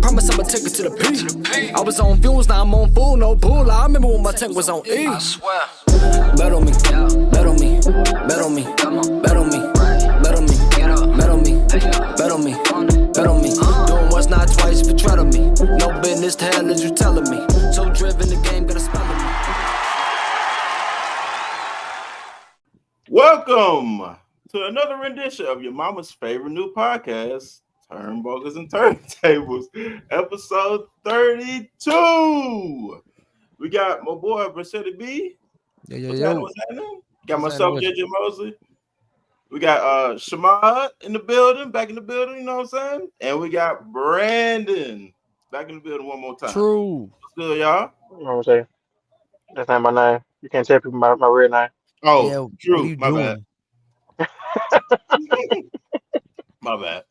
promise I'ma take it to the peak. I was on fumes, now I'm on full, no bull. I remember when my tank was on E. I swear. Bet on me, bet on me, bet on me, bet on me, bet on me, bet on me, bet on me, bet on me. Doing once, not twice, but try to me. No business to hell as you telling me. So driven, the game got a spell on me. Welcome to another rendition of your mama's favorite new podcast, Turnbuckles and Turntables, episode 32. We got my boy Bracetta B. What's happening? Got myself, JJ Mosley. We got Shamad in the building, back in the building, you know what I'm saying? And we got Brandon back in the building one more time. True. What's good, y'all? You know what I'm saying? That's not my name. You can't tell people my real name. Oh, yeah, true. My bad. My bad.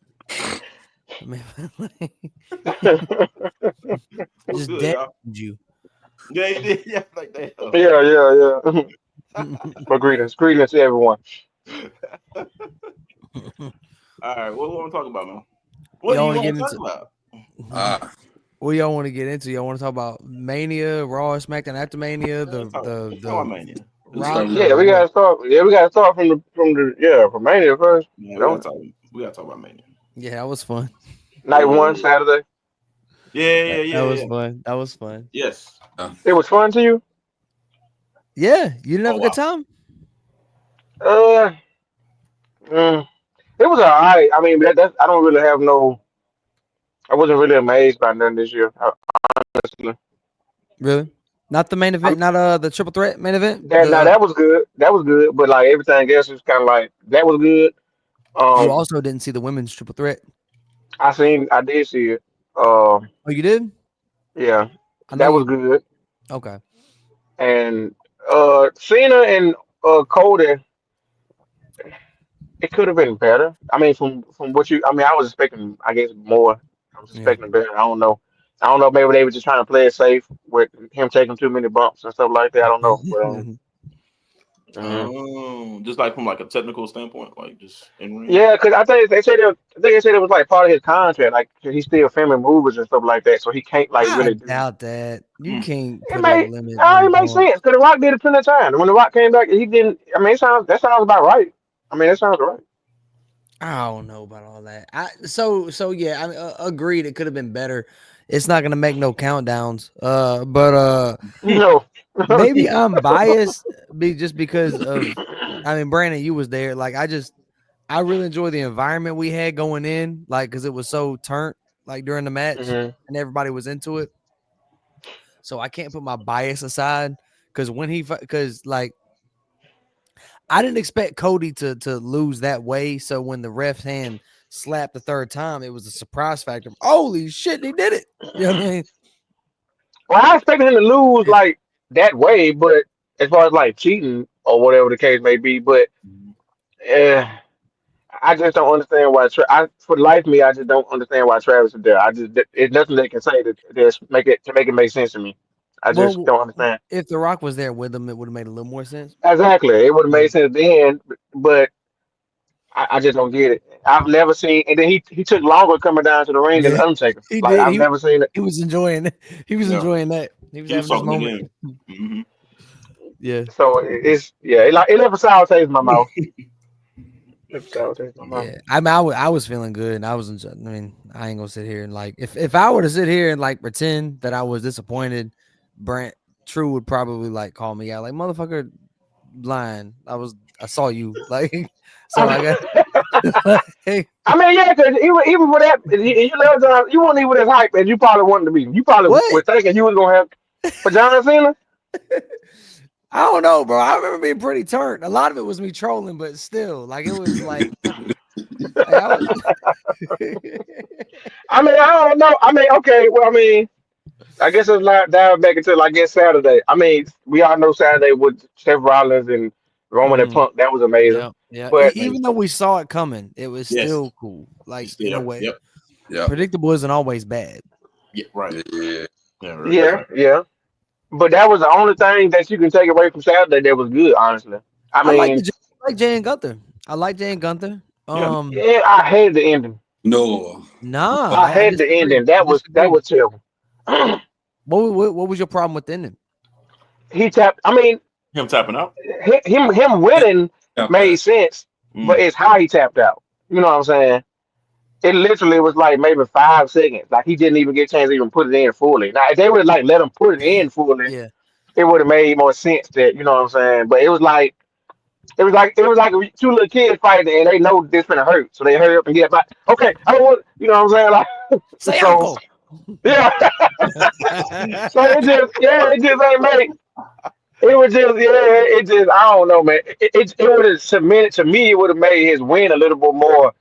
Just good, dead y'all? you. Yeah, you did. Yeah, like that. Yeah. But greetings to everyone. All right, what do we want to talk about, man? What y'all do you want want to to talk about? What y'all want to get into? Y'all want to talk about Mania, Raw, SmackDown after Mania, the Mania. Yeah, we gotta start. Yeah, we gotta start from Mania first. Yeah, we gotta talk about Mania. Yeah, that was fun. Night one, Saturday. Yeah. That was fun. Yes. It was fun to you? Yeah, you didn't have a good time? It was alright. I mean, that's I don't really have no. I wasn't really amazed by nothing this year. Honestly. Really? Not the main event, not the triple threat main event. That was good. That was good, but like everything else was kind of like that was good. You also didn't see the women's triple threat. I did see it. Oh, you did? Yeah, that was good. Okay. And Cena and Cody, it could have been better. I mean, from what I was expecting, I guess more. I was expecting better. I don't know. Maybe they were just trying to play it safe with him taking too many bumps and stuff like that. I don't know. But, just like from like a technical standpoint, like just in ring. Yeah, because I think they said it was like part of his contract. Like he's still filming movies and stuff like that, so he can't like really. I doubt that. You can't It put made a limit. it makes sense because The Rock did it plenty of time. When The Rock came back, he didn't. I mean, that sounds about right. I mean, that sounds right. I don't know about all that. Yeah, I mean, agreed. It could have been better. It's not gonna make no countdowns. But no, maybe I'm biased just because of. I mean, Brandon, you was there. Like, I really enjoy the environment we had going in, like, because it was so turnt, like during the match, and everybody was into it. So I can't put my bias aside because like. I didn't expect Cody to lose that way. So when the ref's hand slapped the third time, it was a surprise factor. Holy shit, he did it. You know what I mean? Well, I expected him to lose like that way, but as far as like cheating or whatever the case may be, but I just don't understand why. For the life of me, I just don't understand why Travis is there. It's nothing they can say to make it make sense to me. I just don't understand. If The Rock was there with him, it would have made a little more sense. Exactly. It would have made sense then, but I just don't get it. I've never seen, and then he took longer coming down to the ring than the Undertaker. I've never seen it. He was enjoying it. He was enjoying that. He was having this moment. Yeah. So it left a sour taste in my mouth. Yeah, I mean, I was feeling good, and I was enjoying. I mean, I ain't gonna sit here and like if I were to sit here and like pretend that I was disappointed, True would probably like call me out like motherfucker, lying. I saw you like, so I got. I mean, yeah, because even with that, you weren't even as hype as you probably wanted to be. You probably were thinking you was gonna have John Cena. I don't know, bro. I remember being pretty turned. A lot of it was me trolling, but still, like it was like. I mean, I don't know. I mean, okay. Well, I mean, I guess it's like dive back until I guess Saturday. I mean, we all know Saturday with Seth Rollins and Roman and Punk. That was amazing. Yeah. But even though we saw it coming, it was still cool. Like in a way. Yep. Predictable isn't always bad. Yeah. Right. Yeah. But that was the only thing that you can take away from Saturday that was good, honestly. I mean, like Jay and Gunther. I like Jay and Gunther. I hated the ending. No. Nah, I had the ending. That was terrible. What was your problem with the ending? He tapped. I mean, Him tapping out. him winning made sense, but it's how he tapped out. You know what I'm saying? It literally was like maybe 5 seconds. Like he didn't even get a chance to even put it in fully. Now if they would like let him put it in fully, Yeah. it would have made more sense that you know what I'm saying. But it was like two little kids fighting and they know this finna hurt, so they hurry up and get back. Okay, I don't want you know what I'm saying. Like Say so, uncle. yeah. So it just ain't make. It was just it just I don't know, man. It would have submitted to me. It would have made his win a little bit more.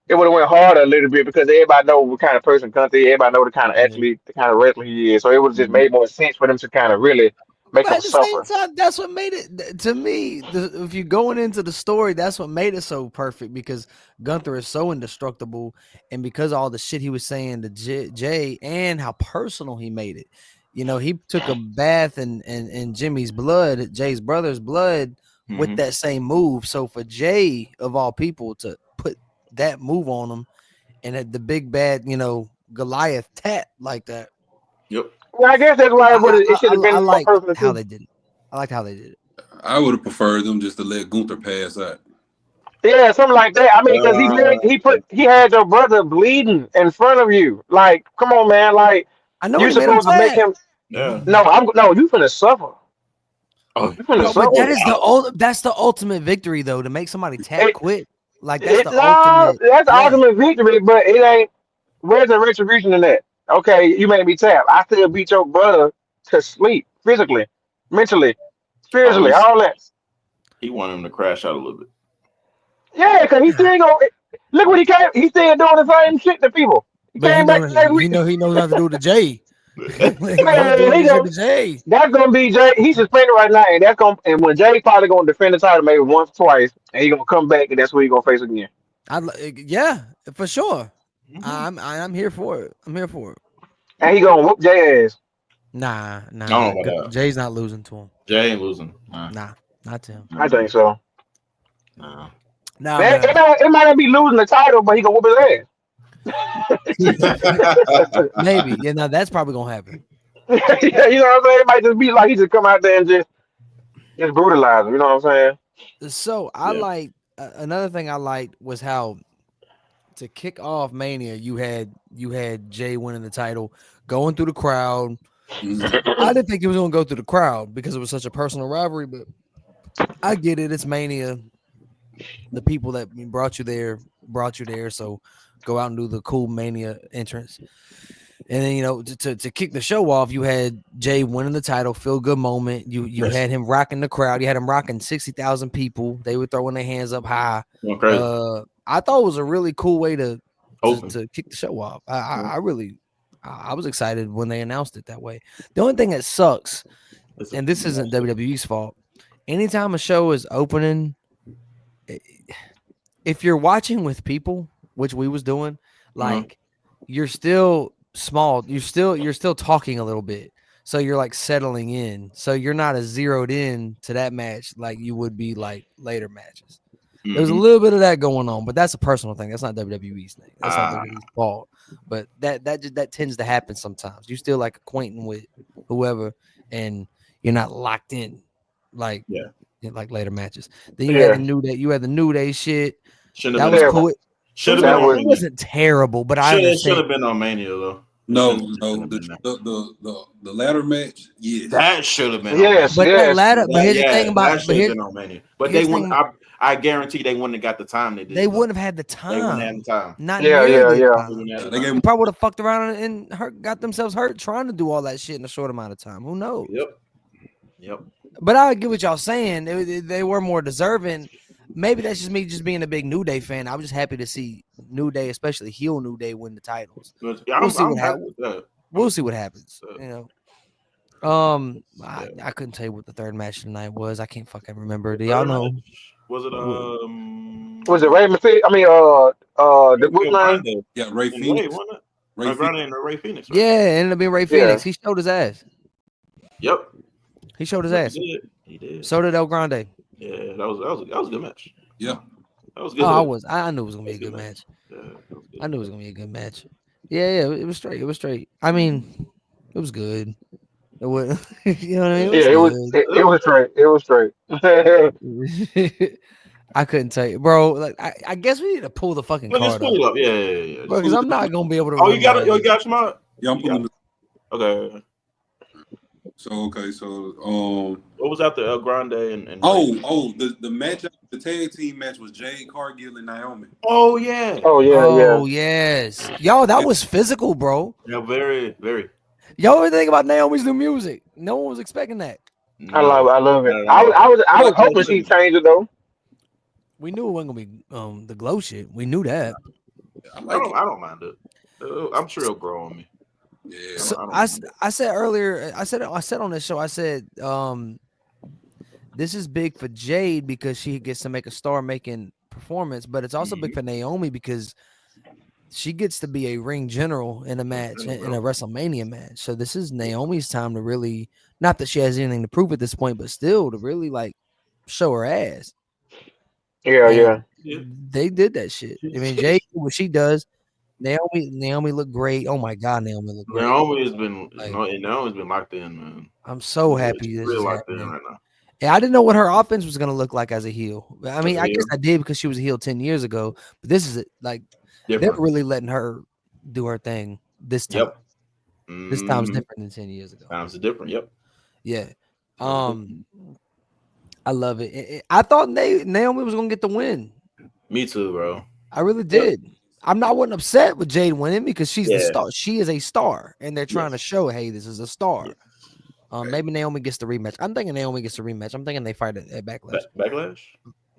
It would have went harder a little bit because everybody know what kind of person Conte. Everybody know the kind of athlete, the kind of wrestler he is. So it would have just made more sense for them to kind of really make But him at the suffer. same time, that's what made it to me. If you're going into the story, that's what made it so perfect because Gunther is so indestructible, and because all the shit he was saying to Jay and how personal he made it. You know, he took a bath in Jimmy's blood, Jay's brother's blood, with that same move. So for Jay, of all people, to put that move on him and at the big bad, Goliath tap like that. Yep. Well, I guess that's why it should have been I more like personal how too. they did it. I liked how they did it. I would have preferred them just to let Gunther pass out. Yeah, something like that. I mean, because he had your brother bleeding in front of you. Like, come on, man. Like, I know you he made him supposed to make sad. him. Yeah. No, you finna suffer. Oh, You finna No, suffer. but that's the ultimate victory though, to make somebody tap quit. Like that's the No, ultimate. that's the Yeah. ultimate victory, but it ain't. Where's the retribution in that? Okay, you made me tap. I still beat your brother to sleep physically, mentally, spiritually, all that. He wanted him to crash out a little bit. Yeah, because he still gonna look what he came. He's still doing the same shit to people. He But came back next week. he knows how to do it to Jay. Man, that's gonna be Jay. He's suspended right now, and and when Jay probably gonna defend the title maybe once or twice, and he gonna come back, and that's what he gonna face again. Yeah, for sure. I'm here for it. I'm here for it. And he gonna whoop Jay ass. Nah. No, Jay's not losing to him. Jay ain't losing. Nah, not to him. I think so. No. Nah, it might not be losing the title, but he gonna whoop his ass. Maybe. Yeah, now that's probably gonna happen. Yeah, you know what I'm saying? It might just be like he just come out there and just brutalize him. You know what I'm saying? So I like another thing I liked was how to kick off Mania, you had Jay winning the title, going through the crowd. I didn't think he was gonna go through the crowd because it was such a personal rivalry, but I get it. It's Mania. The people that brought you there. So go out and do the cool Mania entrance. And then, to kick the show off, you had Jay winning the title, feel good moment. You had him rocking the crowd. You had him rocking 60,000 people. They were throwing their hands up high. I thought it was a really cool way to kick the show off. I was excited when they announced it that way. The only thing that sucks, and this isn't WWE's fault, anytime a show is opening, if you're watching with people, which we was doing, like you're still small, you're still talking a little bit, so you're like settling in, so you're not as zeroed in to that match like you would be like later matches. There was a little bit of that going on, but that's a personal thing. That's not WWE's thing. That's not WWE's fault. But that tends to happen sometimes. You still like acquainting with whoever, and you're not locked in like later matches. Then you had the New Day. You had the New Day shit. That was cool. It wasn't terrible, but I understand. Should have been on Mania though. No, the ladder match, yes. That should have been. Yes, but that ladder. But here's the thing about. That should have been on Mania. But they wouldn't. I guarantee they wouldn't have got the time they did. They wouldn't have had the time. They wouldn't have the time. Not They probably would have fucked around and got themselves hurt trying to do all that shit in a short amount of time. Who knows? Yep. But I get what y'all saying. They were more deserving. Maybe that's just me just being a big New Day fan. I was just happy to see New Day, especially heel New Day, win the titles. We'll see what happens. We'll see what happens. I couldn't tell you what the third match tonight was. I can't fucking remember. Do y'all know? Was it Was it Ray Mysterio? I mean, the what name? Yeah, Ray Phoenix. Ray Phoenix. Right? Yeah, it ended up being Ray Phoenix. He showed his ass. Yep. He showed his ass. He did. So did El Grande. Yeah, that was a good match. Yeah. That was good. I knew it was gonna be a good match. I knew it was gonna be a good match. Yeah, it was straight. It was straight. I mean, it was good. It was, you know what I mean? Yeah, it was straight. It was straight. I couldn't tell you, bro. Like, I guess we need to pull the fucking card just pull it up. Yeah. Bro, because I'm not gonna be able to. Oh, you got it. You got your mind. Yeah, I'm pulling. Okay. So what was after El Grande and the match, the tag team match was Jade Cargill and Naomi. Oh yeah. Oh yes. Yo, that was physical, bro. Yeah, very, very. Yo, what do you think about Naomi's new music? No one was expecting that. I love it. I was hoping she changed it though. We knew it wasn't gonna be the glow shit. We knew that. I don't mind it. I'm sure it'll grow on me. Yeah. So I said earlier, I said on this show, I said this is big for Jade because she gets to make a star-making performance, but it's also big for Naomi because she gets to be a ring general in a match, in a WrestleMania match. So this is Naomi's time to really, not that she has anything to prove at this point, but still to really like show her ass. Yeah. They did that shit. I mean, Jade, what she does. Naomi looked great. Oh my God, Naomi looked great. Naomi's been locked in, man. I'm so happy this is locked happening in right now. Yeah, I didn't know what her offense was gonna look like as a heel. I mean, I guess I did because she was a heel 10 years ago. But this is like they're really letting her do her thing this time. Yep. This time's different than 10 years ago. Times are different. Yep. Yeah. I love it. I thought Naomi was gonna get the win. Me too, bro. I really did. I wasn't upset with Jade winning because she's the star. She is a star, and they're trying to show, hey, this is a star. Maybe Naomi gets the rematch. I'm thinking Naomi gets the rematch. I'm thinking they fight at Backlash. Backlash?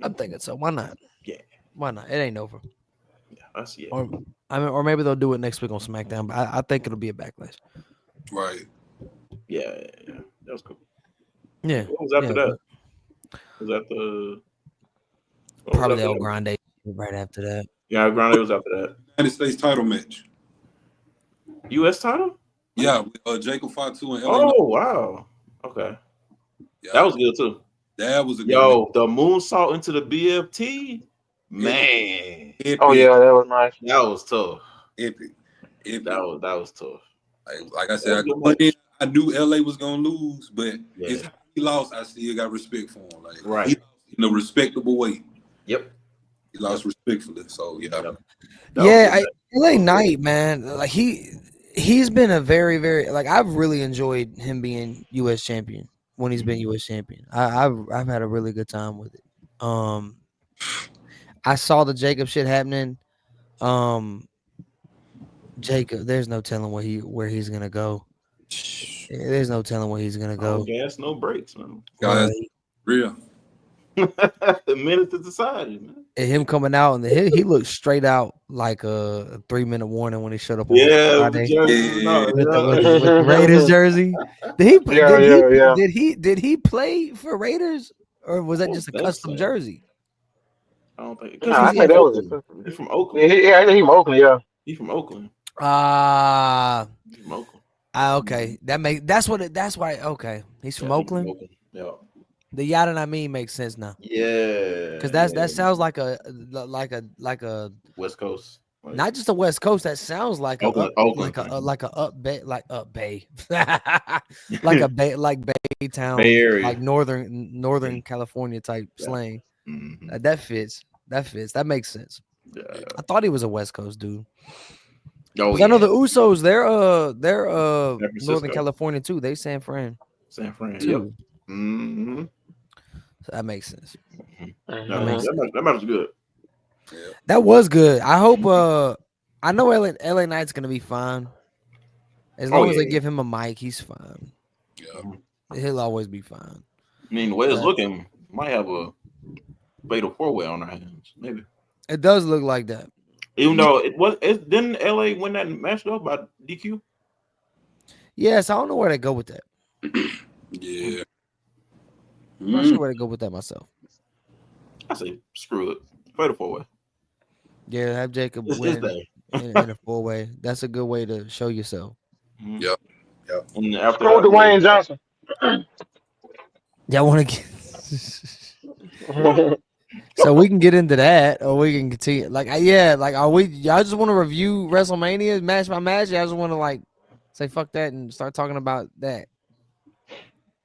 I'm thinking so. Why not? Yeah. Why not? It ain't over. Yeah, Or maybe they'll do it next week on SmackDown. But I think it'll be a Backlash. Right. Yeah. That was cool. Yeah. What was after that? Was that the probably El Grande right after that? Yeah, El Grande was after that. United States title match. U.S. title? Yeah, Jacob Fatu and LA. Oh wow. Okay. Yeah. That was good too. That was a good match. The moonsault into the BFT. Man. Epic. Oh yeah, that was nice. That was tough. Epic. That was tough. Like I said, I knew LA was gonna lose, but if he lost, I still got respect for him. Like right. He lost in a respectable way. Yep. He lost respectfully. So LA Knight, man. Like he's been a very, very like I've really enjoyed him being U.S. champion when he's been U.S. champion. I've had a really good time with it. I saw the Jacob shit happening. Jacob, there's no telling where he's gonna go. There's no telling where he's gonna go. No gas, no brakes, man. Guys, real. The minute to decide, man. And him coming out and he looked straight out like a 3-minute warning when he showed up on Friday. With the Raiders jersey. Did he play for Raiders or was that just a custom jersey? I don't think. I think that was He's from Oakland. I think he's from Oakland. Yeah, he's from Oakland. He's from Oakland. Okay, that's why. Okay, he's from Oakland. Yeah. The Yada I mean makes sense now. Yeah, because that sounds like a West Coast. Not just a West Coast. That sounds like Oakland, like a up bay, like bay town, Bay Area. like northern California type slang. Mm-hmm. That fits. That makes sense. Yeah. I thought he was a West Coast dude. Oh, I know the Usos. They're Northern California too. They San Fran too. Yep. Mm-hmm. So that makes sense. That match was good. Yeah. That was good. I hope. I know LA Knight's gonna be fine. As long as they give him a mic, he's fine. Yeah. He'll always be fine. I mean, the way it's looking, might have a fatal 4-way on our hands. Maybe it does look like that. Even though didn't LA win that match though by DQ? Yes, I don't know where to go with that. Yeah. I'm not sure where to go with that myself. I say screw it. Fatal 4-way. Yeah, have Jacob win in a 4-way. That's a good way to show yourself. Mm-hmm. Yep. And after Dwayne Johnson. Y'all want to get So we can get into that, or we can continue. Like, are we? Y'all just want to review WrestleMania match by match? Y'all just want to say fuck that and start talking about that.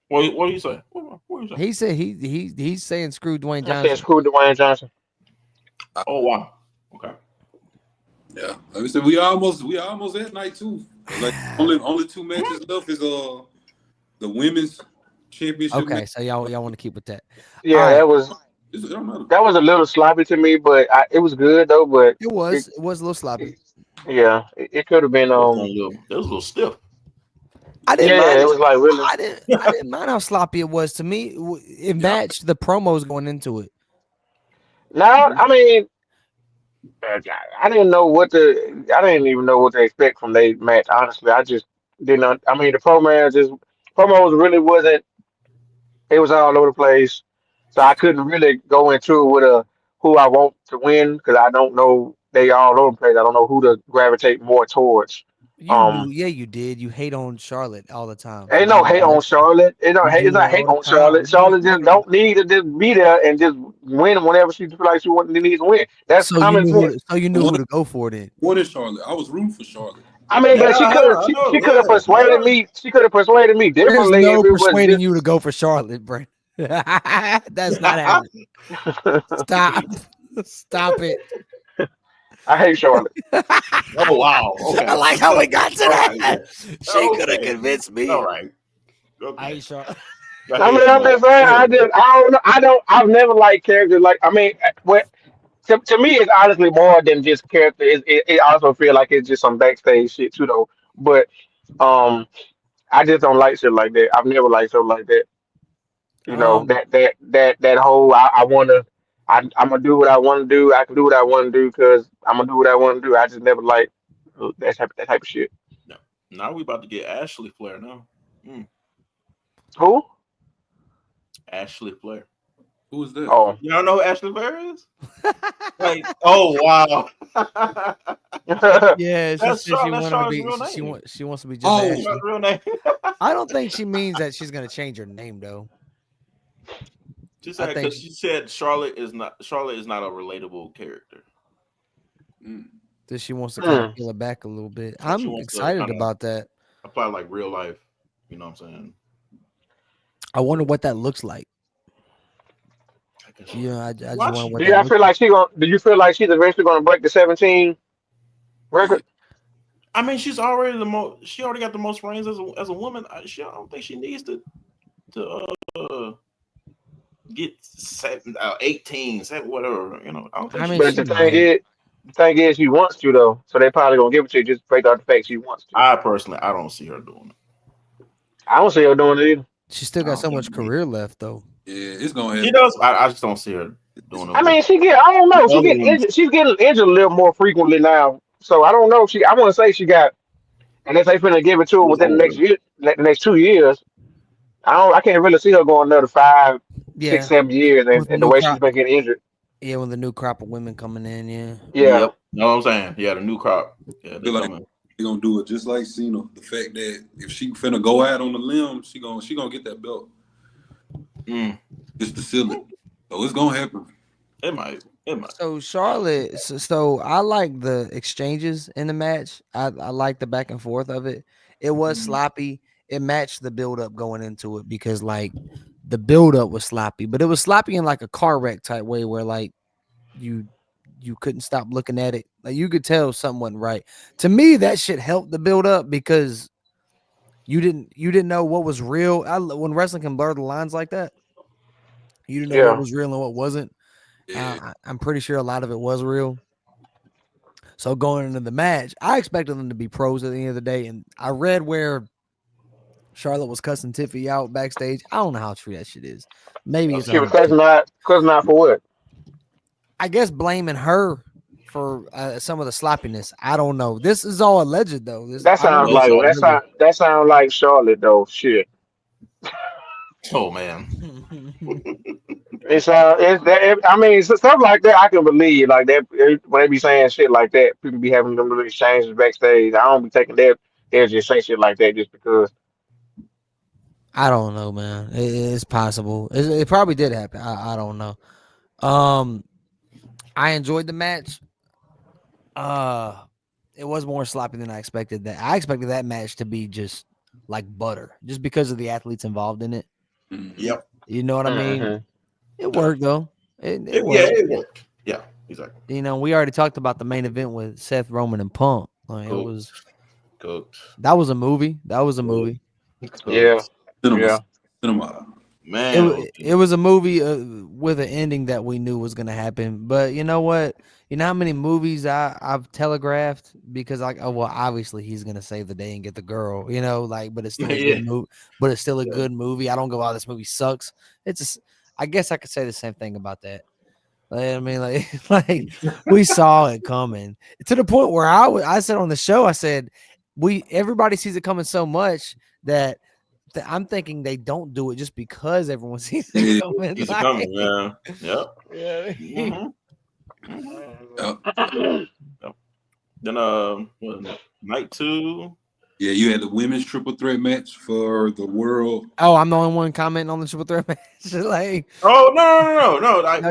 What do you say? What you say? He said he's saying screw Dwayne Johnson. I said screw Dwayne Johnson. Oh wow. Okay. Yeah, like we said, we almost at night too. Like only 2 matches left is the women's championship. Okay, match. so y'all want to keep with that. Yeah, right. that was a little sloppy to me, but it was good though. But it was a little sloppy. It could have been That was a little stiff. I didn't mind. It was like really. I didn't mind how sloppy it was. To me, it matched the promos going into it. No, I mean, I didn't know I didn't even know what to expect from their match. Honestly, I just didn't. I mean, the promos really wasn't. It was all over the place, so I couldn't really go into it with who I want to win because I don't know. They all over the place. I don't know who to gravitate more towards. You knew, you did. You hate on Charlotte all the time. Ain't no hate on Charlotte. It's not hate on Charlotte. Charlotte just don't need to just be there and just win whenever she feel like she needs to win. That's common sense. So you knew who to go for then. What is Charlotte? I was rooting for Charlotte. I mean, but she could have persuaded me. She could have persuaded me differently. There's no if it was persuading you to go for Charlotte, Brent. That's not happening. Stop it. I hate Charlotte. Oh wow! Okay. I like how we got to that. She could have convinced me. All right. Okay. I hate Charlotte. I mean, I'm just saying. I don't. I've never liked characters like. I mean, what to me, it's honestly more than just character. It also feel like it's just some backstage shit too, though. But I just don't like shit like that. I've never liked shit like that. You know that whole I'm gonna do what I want to do. I can do what I want to do because I'm gonna do what I want to do. I just never like that type of shit. No. Now we about to get Ashley Flair now. Who? Ashley Flair. Who is that? Oh, you don't know who Ashley Flair is? Like, oh wow. Yeah, she wants to be just Ashley. Real name. I don't think she means that she's gonna change her name though. Just because she said Charlotte is not a relatable character. That she wants to kind of peel it back a little bit. I'm excited about that. Apply like real life. You know what I'm saying? I wonder what that looks like. Yeah, I just want to. Do you feel like she's eventually going to break the 17 record? I mean, she's already she already got the most reigns as a woman. I don't think she needs to get 18, whatever. You know, I don't think. But the thing is, she wants to though, so they probably gonna give it to you just based on the fact she wants to. I don't see her doing it. I don't see her doing it either. She still got so much career left though. Yeah, it's gonna happen. She does. I just don't see her doing it. I mean, I don't know. She's getting injured a little more frequently now. So I don't know. I want to say she got, unless they finna give it to her within the next 2 years. I can't really see her going another 5, 6, 7 years, and the way she's been getting injured. Yeah, with the new crop of women coming in, yeah. Yep. You know what I'm saying? Yeah, the new crop. Yeah, they're gonna do it just like Cena. The fact that if she finna go out on the limb, she gonna get that belt. Just to seal it. So it's gonna happen. It might. So Charlotte, so I like the exchanges in the match. I like the back and forth of it. It was sloppy. It matched the build up going into it because like the build up was sloppy, but it was sloppy in like a car wreck type way where like you couldn't stop looking at it. Like you could tell something wasn't right. To me, that shit helped the build up because you didn't know what was real. When wrestling can blur the lines like that, you didn't know what was real and what wasn't. I'm pretty sure a lot of it was real. So going into the match, I expected them to be pros at the end of the day. And I read where Charlotte was cussing Tiffany out backstage. I don't know how true that shit is. Maybe it's she was cussing out for what? I guess blaming her for some of the sloppiness. I don't know. This is all alleged though. That sounds like Charlotte though. Shit. Oh man. I mean, stuff like that I can believe. Like that when they be saying shit like that, people be having them little exchanges backstage. I don't be taking that. They'll just say shit like that just because. I don't know, man. It's possible. It probably did happen. I don't know. I enjoyed the match. It was more sloppy than I expected. I expected that match to be just like butter, just because of the athletes involved in it. Yep. You know what I mean? It worked though. It worked. Yeah, it worked. Yeah, exactly. You know, we already talked about the main event with Seth, Roman, and Punk. Like, Cool. it was cooked. That was a movie. That was a movie. Yeah. Cinema. Man, It was a movie with an ending that we knew was gonna happen. But you know what? You know how many movies I've telegraphed because obviously he's gonna save the day and get the girl. You know, like, but it's still a good movie. But it's still a good movie. I don't go, oh, this movie sucks. I guess I could say the same thing about that. I mean, like we saw it coming to the point where I said on the show, I said everybody sees it coming so much that I'm thinking they don't do it just because everyone sees it coming. He's coming, yeah. Yep. Yeah. Then night 2. Yeah, you had the women's triple threat match for the world. Oh, I'm the only one commenting on the triple threat match. Like, oh no!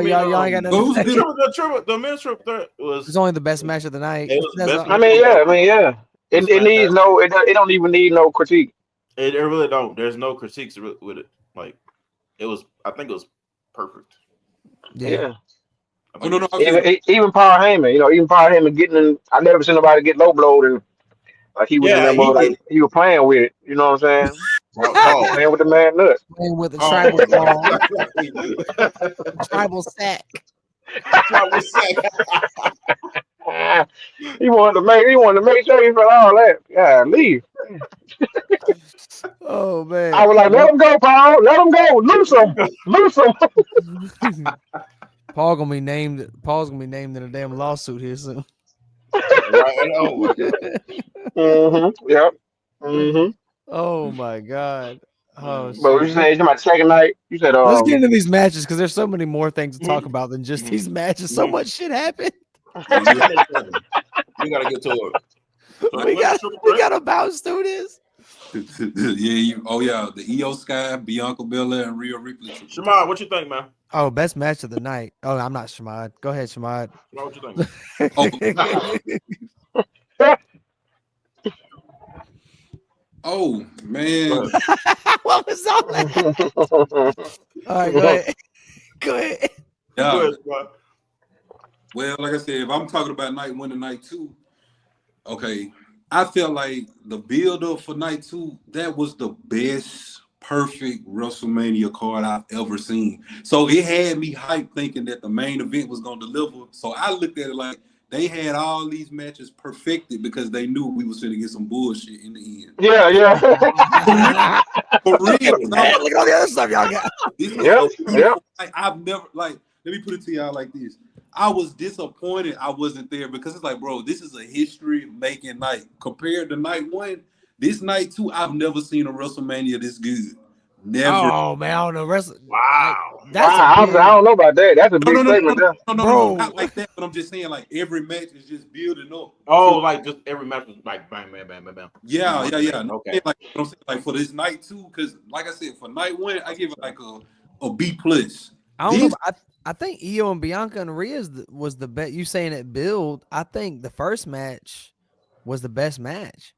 Y'all ain't got nothing. The men's triple threat was. It's only the best match of the night. It was the best I mean, yeah. It needs no. It don't even need no critique. It really don't. There's no critiques with it. Like, it was. I think it was perfect. Yeah. Oh, no. Even Paul Heyman, even Paul Heyman getting in. I never seen nobody get low blowed and like he was in there, like he was playing with it. You know what I'm saying? Playing with the man nuts. Playing with the tribal ball. Tribal sack. Tribal sack. He wanted to make sure he felt all that. Yeah, leave. Oh man. I was like, let him go, Paul. Let him go. Loose him. Paul's gonna be named in a damn lawsuit here soon. Yep. Oh my god. Oh, but you said about the second night. You said, let's get into these matches because there's so many more things to talk about than just these matches. So much shit happened. We gotta get to it. We gotta bounce through this. The Io Sky, Bianca Belair, and Rhea Ripley. Shamad, what you think, man? Oh, best match of the night. Oh, I'm not Shamad. Go ahead, Shamad. What you think? Oh man. What was all that? All right, go ahead. Yeah. Well, like I said, if I'm talking about night 1 and night 2, okay, I felt like the build-up for night 2, that was the best, perfect WrestleMania card I've ever seen. So it had me hyped thinking that the main event was going to deliver. So I looked at it like they had all these matches perfected because they knew we was going to get some bullshit in the end. Yeah. For real. Man, look at all the other stuff y'all got. Yep. Like, I've never, like, let me put it to y'all like this. I was disappointed I wasn't there because it's like, bro, this is a history-making night. Compared to night 1, this night 2, I've never seen a WrestleMania this good. Never. Oh, man, I don't know. Wow. I don't know about that. That's a big statement. No, not like that, but I'm just saying, like, every match is just building up. Oh, like just every match was like bang, bang, bang, bang, bang. Yeah. Okay. Like, I'm saying, like, for this night 2, because, like I said, for night 1, I give it like a B+. I don't know. I think Io and Bianca and Rhea was the best. You saying it build? I think the first match was the best match,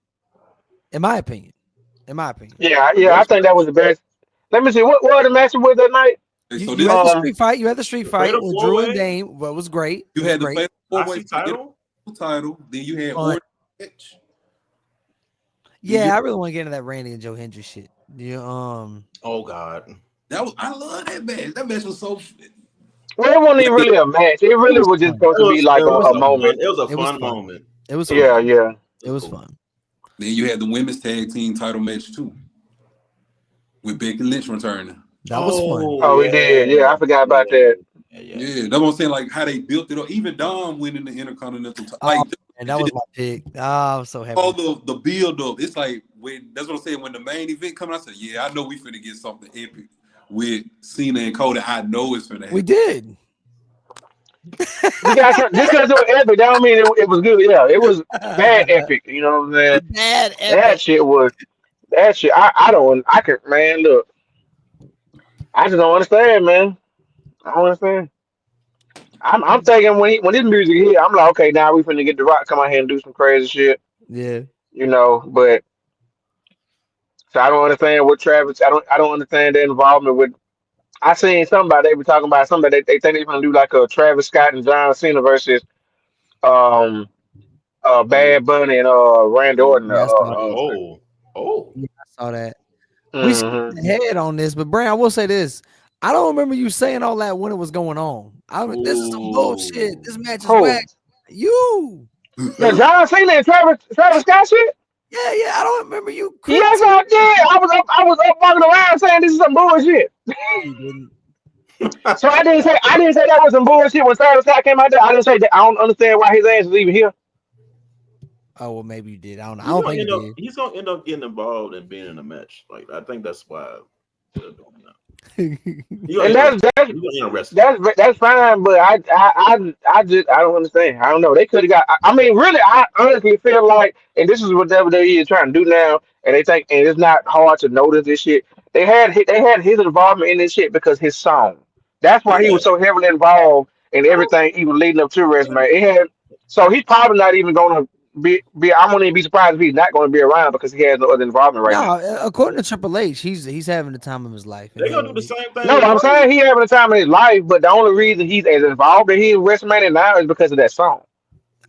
in my opinion. Yeah. I think that was the best. Let me see. What were the matches with that night? You had the street fight. You had the street fight with Drew and Dame. What was great? You had the fatal four-way title. Then you had Orton match. Yeah, I really want to get into that Randy and Joe Hendry shit. Yeah. Oh God. I love that match. That match was so. Well, it wasn't even really a match. It really was just supposed to be like a moment. It was a fun moment. It was fun. Yeah. It was fun. Then you had the women's tag team title match too, with Becky Lynch returning. That was fun. Oh, we did. Yeah, I forgot about that. Yeah, that's what I'm saying. Like how they built it up. Even Dom winning the Intercontinental title. Like, and that was my pick. Oh, I'm so happy. All the build up. It's like that's what I'm saying. When the main event comes, I said, yeah, I know we finna get something epic with Cena and Cody. I know it's finna happen. We did. Just because it was epic, that don't mean it was good. Yeah, it was bad epic. You know what I'm saying? Bad epic. That shit. I can, man. Look, I just don't understand, man. I don't understand. I'm thinking when this music hit, I'm like, okay, now we finna get the Rock come out here and do some crazy shit, Yeah. but so I don't understand what Travis. I don't understand their involvement with. I seen somebody they were talking about somebody they think they're gonna do like a Travis Scott and John Cena versus um Bad Bunny and Randy Orton. Yeah, I saw that. Oh. Yeah, I saw that. We Mhm. skipped ahead on this, but Brand, I will say this. I don't remember you saying all that when it was going on. This is some bullshit. This match is Who? whack. You. The John Cena and Travis Scott shit? Yeah, I don't remember you Yes, criticizing. I did. I was up walking around saying this is some bullshit. No, you didn't. So I didn't say that was some bullshit when Travis Scott came out there. I didn't say that. I don't understand why his ass is even here. Oh, well, maybe you did. I don't know. I don't think you did. He's gonna end up getting involved and being in a match. Like I think that's why they're doing that. And that's fine, but I don't understand. I don't know. They could have got. I mean, really, I honestly feel like, and this is what WWE is trying to do now, and they think, and it's not hard to notice this shit. They had his involvement in this shit because his song. That's why he Yeah. was so heavily involved in everything, even leading up to WrestleMania. So he's probably not even going to be. I wouldn't even be surprised if he's not going to be around because he has no other involvement right now. No, according to Triple H, he's having the time of his life. They're gonna do the same thing. No, I'm saying he having the time of his life, but the only reason he's as involved as he is in WrestleMania now is because of that song.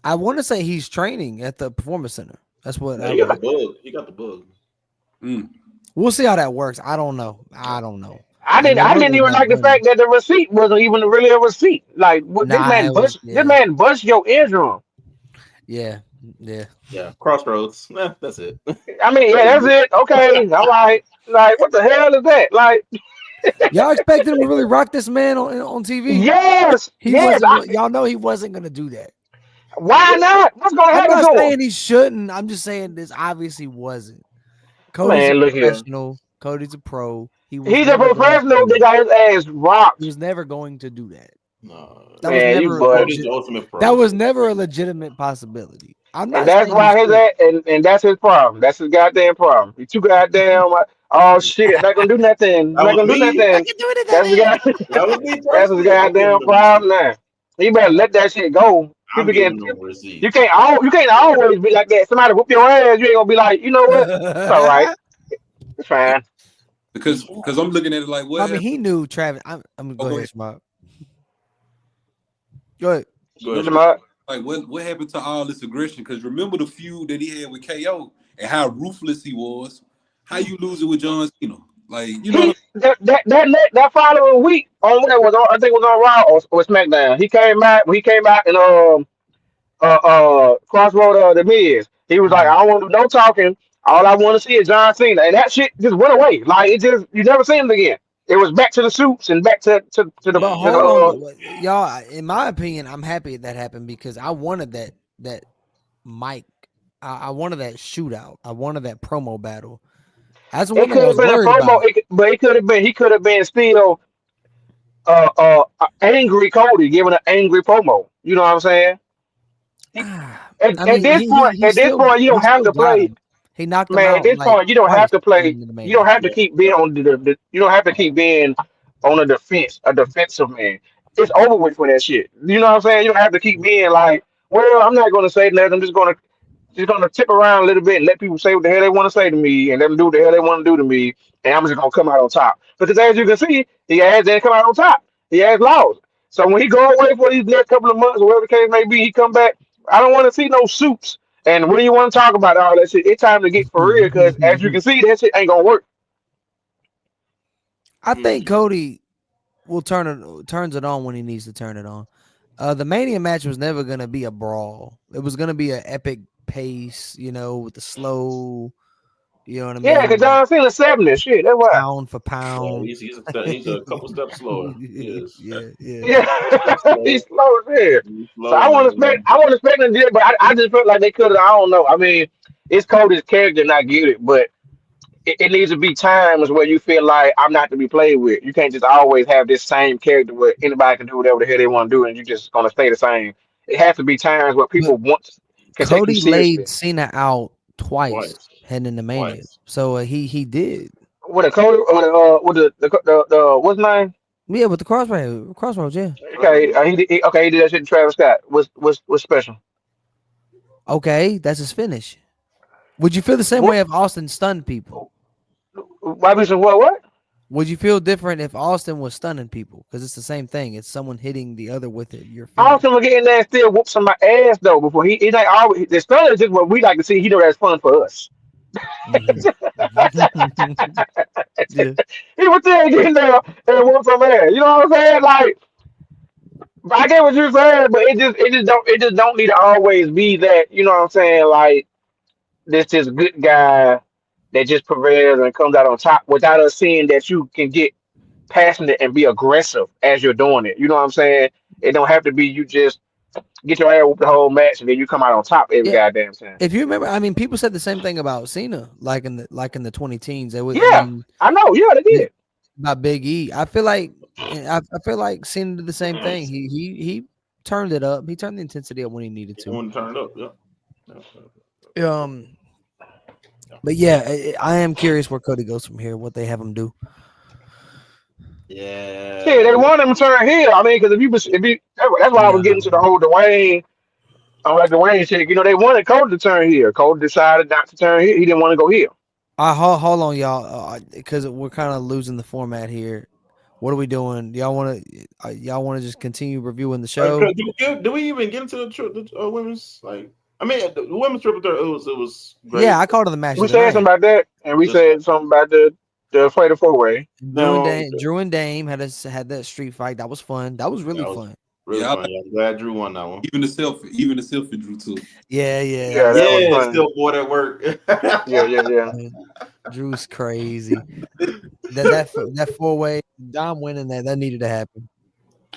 I want to say he's training at the Performance Center. That's what he got the bug. He got the bug. We'll see how that works. I don't know. I didn't even like the fact that the receipt wasn't even really a receipt. Like this man bust your eardrum. Yeah. Crossroads. That's it. I mean, yeah, that's it. Okay, all right. Like, what the hell is that? Like, y'all expected him to really rock this man on TV? Yes. Y'all know he wasn't gonna do that. Why not? What's gonna happen? I'm not saying he shouldn't. I'm just saying this obviously wasn't. Cody's a professional. Cody's a pro. He's a professional. They got his ass rocked. He was never going to do that. No, that was never a legitimate possibility. And that's why and that's his problem. That's his goddamn problem. He too goddamn. Oh shit! Not gonna do nothing. Not gonna do nothing. That's his goddamn problem now. You better let that shit go. You can't always be like that. Somebody whoop your ass, you ain't gonna be like, you know what? It's all right. It's fine. Because I'm looking at it like, what? I mean, he knew Travis. I'm gonna go ahead, Smart. Go ahead. Like, what happened to all this aggression? Because remember the feud that he had with KO and how ruthless he was. How you lose it with John Cena? Like, you know, that following week on what was on, I think it was on Raw or SmackDown. He came out and Crossroad the Miz. He was like, I don't want to do no talking. All I want to see is John Cena, and that shit just went away. Like it just you never seen him again. It was back to the suits and back to the. But hold on, y'all. In my opinion, I'm happy that happened because I wanted that mic. I wanted that shootout. I wanted that promo battle. That's one it could have been a promo, but it could have been. He could have been still angry Cody giving an angry promo. You know what I'm saying? At this point, you don't have to play. He knocked him out. At this point, you don't have to play. You don't have to keep being on you don't have to keep being on a defensive man. It's over with for that shit. You know what I'm saying? You don't have to keep being like, well, I'm not going to say nothing. I'm just going to tip around a little bit and let people say what the hell they want to say to me and let them do what the hell they want to do to me, and I'm just going to come out on top. Because as you can see, he didn't come out on top. He has lost. So when he go away for these next couple of months, or whatever the case may be, he come back. I don't want to see no suits. And when you want to talk about all that shit, it's time to get for real because as you can see, that shit ain't gonna work. I think Cody will turns it on when he needs to turn it on. The Mania match was never gonna be a brawl. It was gonna be an epic pace, with the slow. You know what I mean? Yeah, because John Cena's 70 shit. That's why. Pound for pound. He's a couple steps slower. Yeah. He's slow as hell. So I want to expect him to do it, but I just felt like they could have. I don't know. I mean, it's Cody's character, and I get it, but it needs to be times where you feel like I'm not to be played with. You can't just always have this same character where anybody can do whatever the hell they want to do, and you're just gonna stay the same. It has to be times where people want. Cody laid Cena out twice. Heading into Mania, so he did. With a Cody, with the what's his name? Yeah, with the crossroads, yeah. Okay, he did that shit to Travis Scott. What's special? Okay, that's his finish. Would you feel the same way if Austin stunned people? Why be so what? Would you feel different if Austin was stunning people? Because it's the same thing. It's someone hitting the other with it. Your finish. Austin will get in there and still whoop somebody's ass though. Before he like always the stun is just what we like to see. He know that's fun for us. Mm-hmm. Yeah. He would still get in there and whoop some ass. You know what I'm saying? Like, I get what you're saying, but it just don't need to always be that. You know what I'm saying? Like this good guy that just prevails and comes out on top without us seeing that you can get passionate and be aggressive as you're doing it. You know what I'm saying? It don't have to be you just get your ass whooped the whole match and then you come out on top every goddamn time. If you remember, I mean, people said the same thing about Cena, like in the 2010s. They would, I know. Yeah, they did. About Big E. I feel like Cena did the same thing. He turned it up. He turned the intensity up when he needed to. When turned up, yeah. But yeah, I am curious where Cody goes from here. What they have him do. Yeah, they want him to turn heel. I mean, because if you that's why I was getting to the whole Dwayne. I'm like Dwayne said, they wanted Cody to turn heel. Cody decided not to turn heel. He didn't want to go heel. Hold on, y'all, because we're kind of losing the format here. What are we doing? Y'all want to just continue reviewing the show? Do we even get into the women's like? I mean, the women's triple threat. It was great. Yeah, I called it the match. We said something about that, and we said something about the Fatal 4-Way. Drew and Dame had that street fight. That was fun. That was really fun. Really fun. I'm glad Drew won that one. Even the selfie Drew too. Yeah. That was fun. Still bored at work. Yeah. Drew's crazy. that 4-way, Dom winning that needed to happen.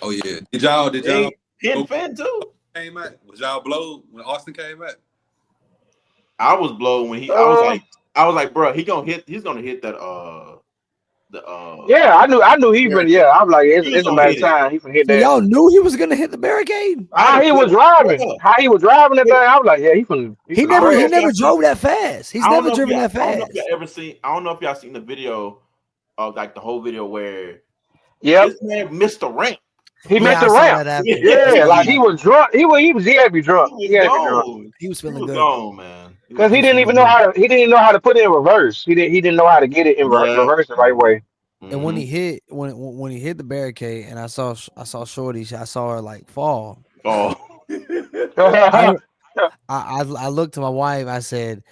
Oh yeah. Did y'all? Hit fan too. Came out. Was y'all blown when Austin came out? I was blown when I was like, bro, he's gonna hit that yeah, I knew he been. Yeah, I'm like, it's a matter of time. He can hit that. Y'all knew he was gonna hit the barricade. How he was driving that thing, I was like, yeah, he never drove that fast. He's never driven that fast. I don't know if y'all seen the video of like the whole video where this man missed the ramp. He missed the ramp. Yeah, like he was drunk. He had to be drunk. He was feeling good. Gone, man. Because he didn't even know how to put it in reverse. He didn't know how to get it in reverse the right way. And when he hit the barricade, and I saw Shorty, I saw her like fall. Oh, I looked to my wife. I said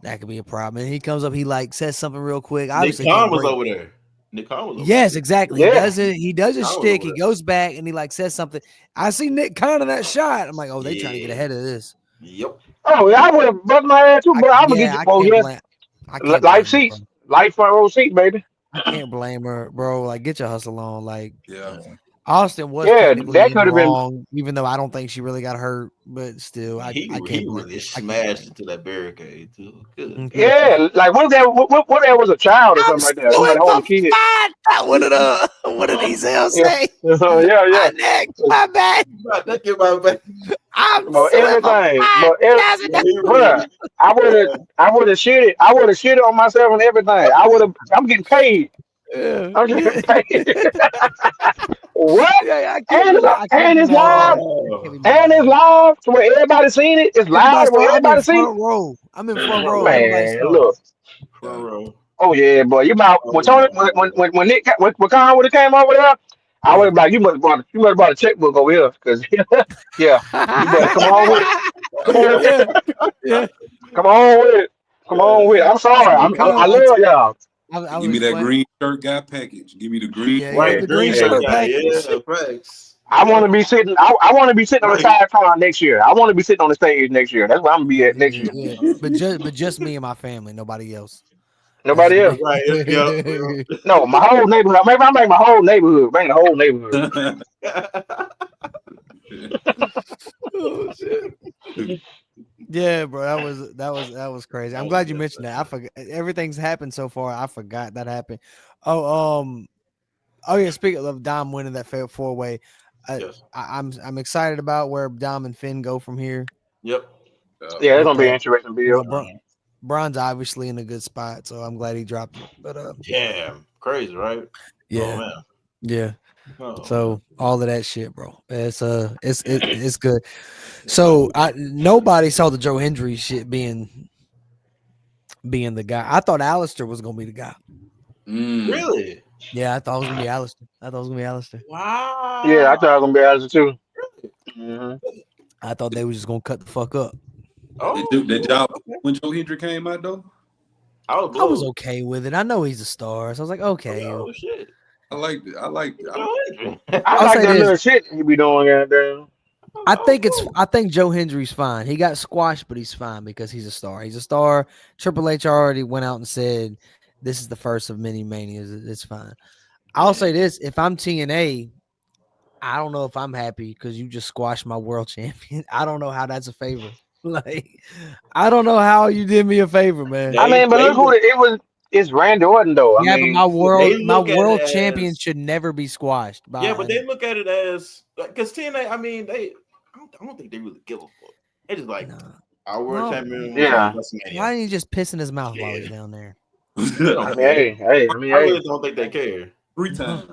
that could be a problem. And he comes up, he like says something real quick. Nick Khan was over there. Yes, exactly. Yeah. He does his shtick. He goes back and he like says something. I see Nick Khan in that shot. I'm like, oh, they trying to get ahead of this. Yep. Oh, yeah, I would have buzzed my ass too, but I'm gonna get you. Life seats, life front row seat, baby. I can't blame her, bro. Like, get your hustle on. Like, Austin was that could have been, even though I don't think she really got hurt, but still, I can't. He really smashed into that barricade too. Good. Yeah, like what was a child or something like that? Somebody holding a kid. What did he say? Yeah. My neck, my back. I'm everything. I would have shit it on myself and everything. I'm getting paid. Yeah. I'm getting paid. What? And it's live. So where everybody seen it. It's live. Where everybody seen it. I'm in front row. Man, look. Front row. Oh yeah, boy. You about when Nick when Khan would have came over there, I would have like you must have brought a checkbook over here because you better come on with it. Come on with it. I'm sorry. I love y'all. Give me that green shirt guy package. Give me the green shirt package. Yeah, I want to be sitting. I want to be sitting on the side car next year. I want to be sitting on the stage next year. That's where I'm gonna be at next year. Yeah. But just me and my family. Nobody else. Nobody else. Right. No, my whole neighborhood. Maybe I make my whole neighborhood. Bring the whole neighborhood. Oh shit. Yeah, bro, that was crazy. I'm glad you mentioned that. I forgot everything's happened so far. I forgot that happened. Oh yeah. Speaking of Dom winning that 4-way, I'm excited about where Dom and Finn go from here. Yep. Yeah, it's gonna be an interesting deal. Braun's obviously in a good spot, so I'm glad he dropped it. But yeah, crazy, right? Yeah, man. Yeah. So all of that shit, bro. It's good. So nobody saw the Joe Hendry shit being the guy. I thought Alistair was gonna be the guy. Really? Yeah, I thought it was gonna be Alistair. Wow. Yeah, I thought it was gonna be Alistair too. I thought they was just gonna cut the fuck up. Oh, that job when Joe Hendry came out though. I was okay with it. I know he's a star, so I was like, okay. Oh shit. I liked it. I like that little shit he be doing out there. I think Joe Hendry's fine. He got squashed, but he's fine because he's a star. He's a star. Triple H already went out and said this is the first of many manias. It's fine. I'll say this: if I'm TNA, I don't know if I'm happy because you just squashed my world champion. I don't know how that's a favor. Like, I don't know how you did me a favor, man. I mean, but look who it was. It's Randy Orton, though. Yeah, I mean, but my world champion should never be squashed. Yeah, but they look at it as because TNA. I mean, I don't think they really give a fuck. They just like our world champion. Yeah. Why didn't you just piss in his mouth while he's down there? I really don't think they care. 3 times.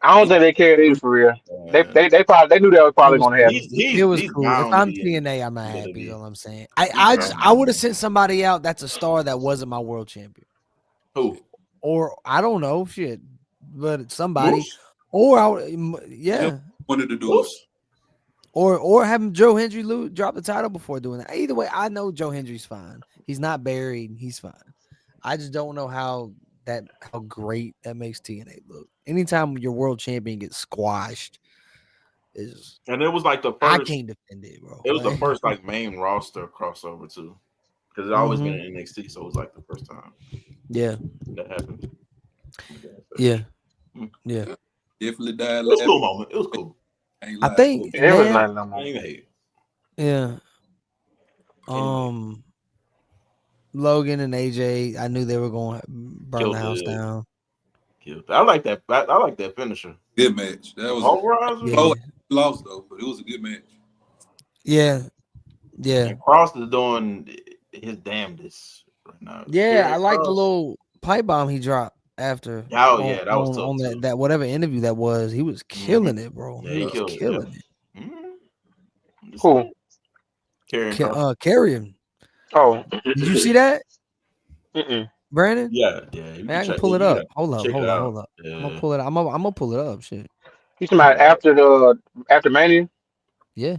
I don't think they cared either for real. They knew that was probably going to happen. It was cool. If I'm TNA, I'm not happy. Is all I'm saying. I would have sent somebody out that's a star that wasn't my world champion. Who? Or I don't know, shit, but somebody. Moose? Or wanted to do it. Or having Joe Hendry drop the title before doing that. Either way, I know Joe Hendry's fine. He's not buried. He's fine. I just don't know how great that makes TNA look. Anytime your world champion gets squashed, and it was like the first. I can't defend it, bro. It was the first like main roster crossover too, because it always been in NXT, so it was like the first time. Yeah, that happened. Yeah. Definitely died. It was a cool moment. It was cool. I think it was not no more. Yeah. Logan and AJ, I knew they were going to burn the house down. I like that. I like that finisher. Good match. That was lost though, but it was a good match. Yeah. And Cross is doing his damnedest right now. Yeah, I like the little pipe bomb he dropped after. Oh yeah, that was tough on that whatever interview that was. He was killing it, bro. Yeah, he was killing it. Cool. Carrion. Oh, did you see that? Brandon? Yeah. Man, I can pull it up. Hold up. Yeah. I'm gonna pull it up. I'm gonna pull it up. Shit. You talking about after Mania? Yeah.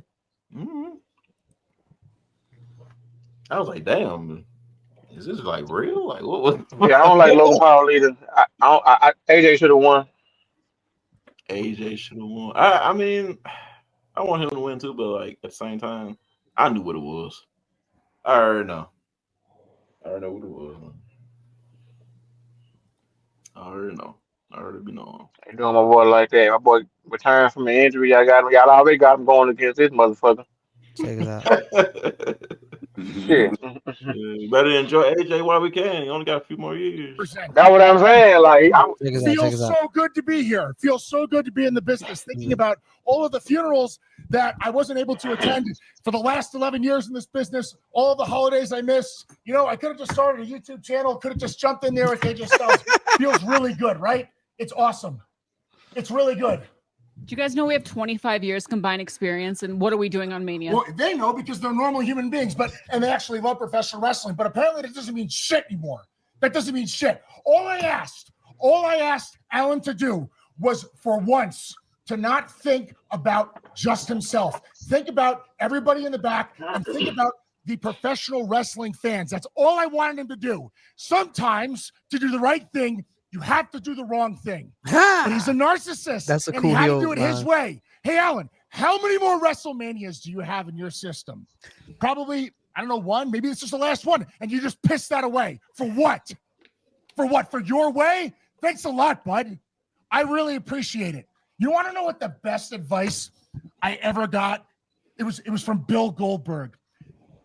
I was like, damn. Is this like real? Like what? Yeah, I don't like Logan Paul either. AJ should have won. AJ should have won. I mean, I want him to win too, but like at the same time, I knew what it was. I already know. I already know what it was. I already be knowing. Ain't doing my boy like that. My boy returned from an injury. Y'all already got him going against this motherfucker. Check it out. Shit. You better enjoy AJ while we can. You only got a few more years. That's what I'm saying. Like, it feels so good to be here. It feels so good to be in the business. Thinking about all of the funerals that I wasn't able to attend for the last 11 years in this business, all of the holidays I missed. You know, I could have just started a YouTube channel, could have just jumped in there with AJ Styles. Feels really good, right? It's awesome. It's really good. Do you guys know we have 25 years combined experience, and what are we doing on Mania? Well, they know because they're normal human beings, and they actually love professional wrestling. But apparently, that doesn't mean shit anymore. That doesn't mean shit. All I asked Alan to do was for once to not think about just himself. Think about everybody in the back and think about the professional wrestling fans. That's all I wanted him to do. Sometimes to do the right thing, you have to do the wrong thing. And he's a narcissist. That's a cool and he had heel, to do it his way. Hey, Alan, how many more WrestleManias do you have in your system? Probably, I don't know, one. Maybe it's just the last one. And you just pissed that away. For what? For what? For your way? Thanks a lot, bud. I really appreciate it. You want to know what the best advice I ever got? It was from Bill Goldberg.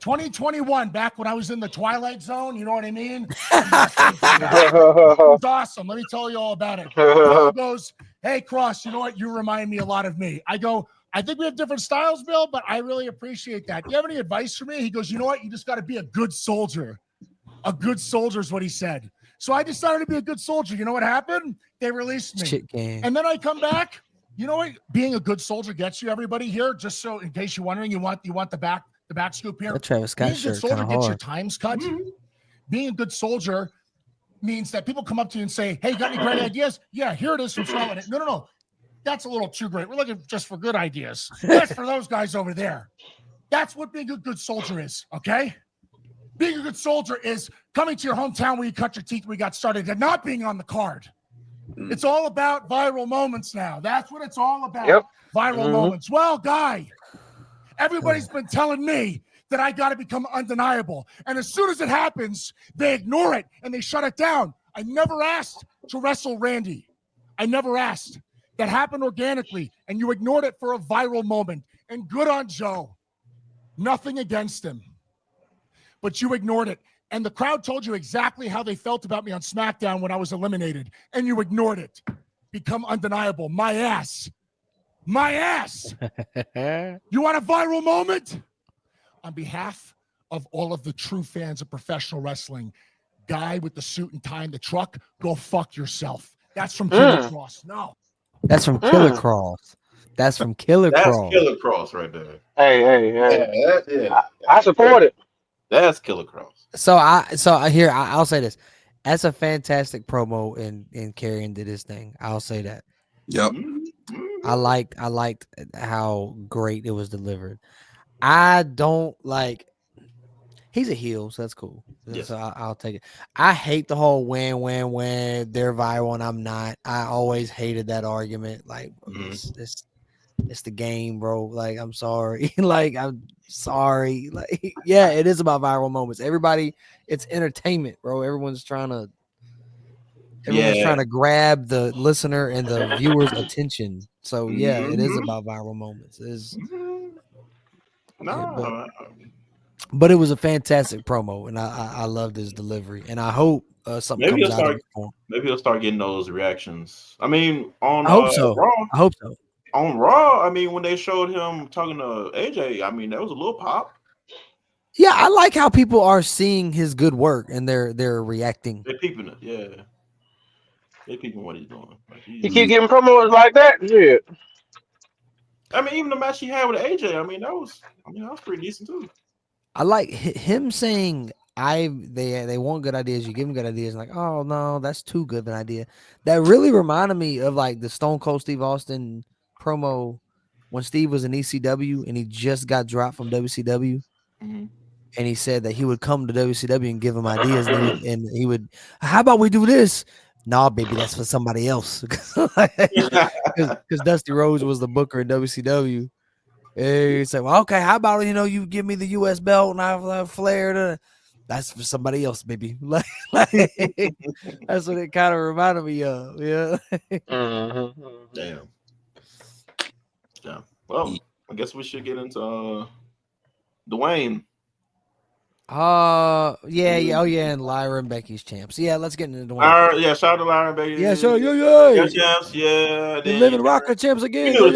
2021, back when I was in the Twilight Zone, you know what I mean? It was awesome. Let me tell you all about it. Bill goes, hey, Cross, you know what? You remind me a lot of me. I go, I think we have different styles, Bill, but I really appreciate that. Do you have any advice for me? He goes, you know what? You just got to be a good soldier. A good soldier is what he said. So I decided to be a good soldier. You know what happened? They released me. Shit game. And then I come back You know what? Being a good soldier gets you, everybody here. Just so, in case you're wondering, you want the back scoop here. That Travis Scott Being a good shirt soldier kind of gets your hard. times cut. Being a good soldier means that people come up to you and say, "Hey, got any great ideas?" Yeah, here it is from Scotland. No. That's a little too great. We're looking just for good ideas. That's for those guys over there. That's what being a good soldier is, okay? Being a good soldier is coming to your hometown where you cut your teeth, where you got started, and not being on the card. It's all about viral moments now. That's what it's all about. Yep. Viral moments. Well, Guy, everybody's been telling me that I got to become undeniable. And as soon as it happens, they ignore it and they shut it down. I never asked to wrestle Randy. I never asked. That happened organically, and you ignored it for a viral moment. And good on Joe. Nothing against him. But you ignored it. And the crowd told you exactly how they felt about me on SmackDown when I was eliminated. And you ignored it. Become undeniable. My ass. My ass. You want a viral moment? On behalf of all of the true fans of professional wrestling, Guy with the suit and tie in the truck, go fuck yourself. That's from Killer Cross. No. That's from Killer Cross. That's from Killer Cross. That's Killer Cross right there. Hey. I support it. That's Killer Cross. So I'll say this. That's a fantastic promo in Karrion did his thing. I'll say that. Yep. I liked how great it was delivered. I don't like. He's a heel, so that's cool. Yes. So I'll take it. I hate the whole when they're viral and I'm not. I always hated that argument. Like it's the game, bro. Like I'm sorry. Like I'm sorry. Like yeah, it is about viral moments. Everybody, it's entertainment, bro. Everyone's trying to grab the listener and the viewer's attention. So yeah, it is about viral moments. It is. But it was a fantastic promo, and I loved his delivery, and I hope something comes out of it for him. Maybe he'll start getting those reactions. I mean, on I hope so. Raw, I hope so. On Raw, I mean, when they showed him talking to AJ, I mean, that was a little pop. Yeah, I like how people are seeing his good work and they're reacting. They're peeping it, yeah. They're peeping what he's doing. Like, he keep getting promos like that. Yeah. I mean, even the match he had with AJ, I mean, that was pretty decent too. I like him saying they want good ideas. You give them good ideas. Like, oh no, that's too good of an idea. That really reminded me of like the Stone Cold Steve Austin promo when Steve was in ECW and he just got dropped from WCW. And he said that he would come to WCW and give him ideas, and he would, how about we do this? Nah, baby, that's for somebody else. Because Dusty Rhodes was the booker in WCW. And he said, well, okay, how about you give me the US belt and I Flair? That's for somebody else, baby. Like, that's what it kind of reminded me of. Yeah. Damn. Well, I guess we should get into Dwayne. And Lyra and Becky's champs. Yeah, let's get into Dwayne. Shout out to Lyra and Becky. Yeah, sure. Yeah, champs. Yeah. The living rocker champs again. You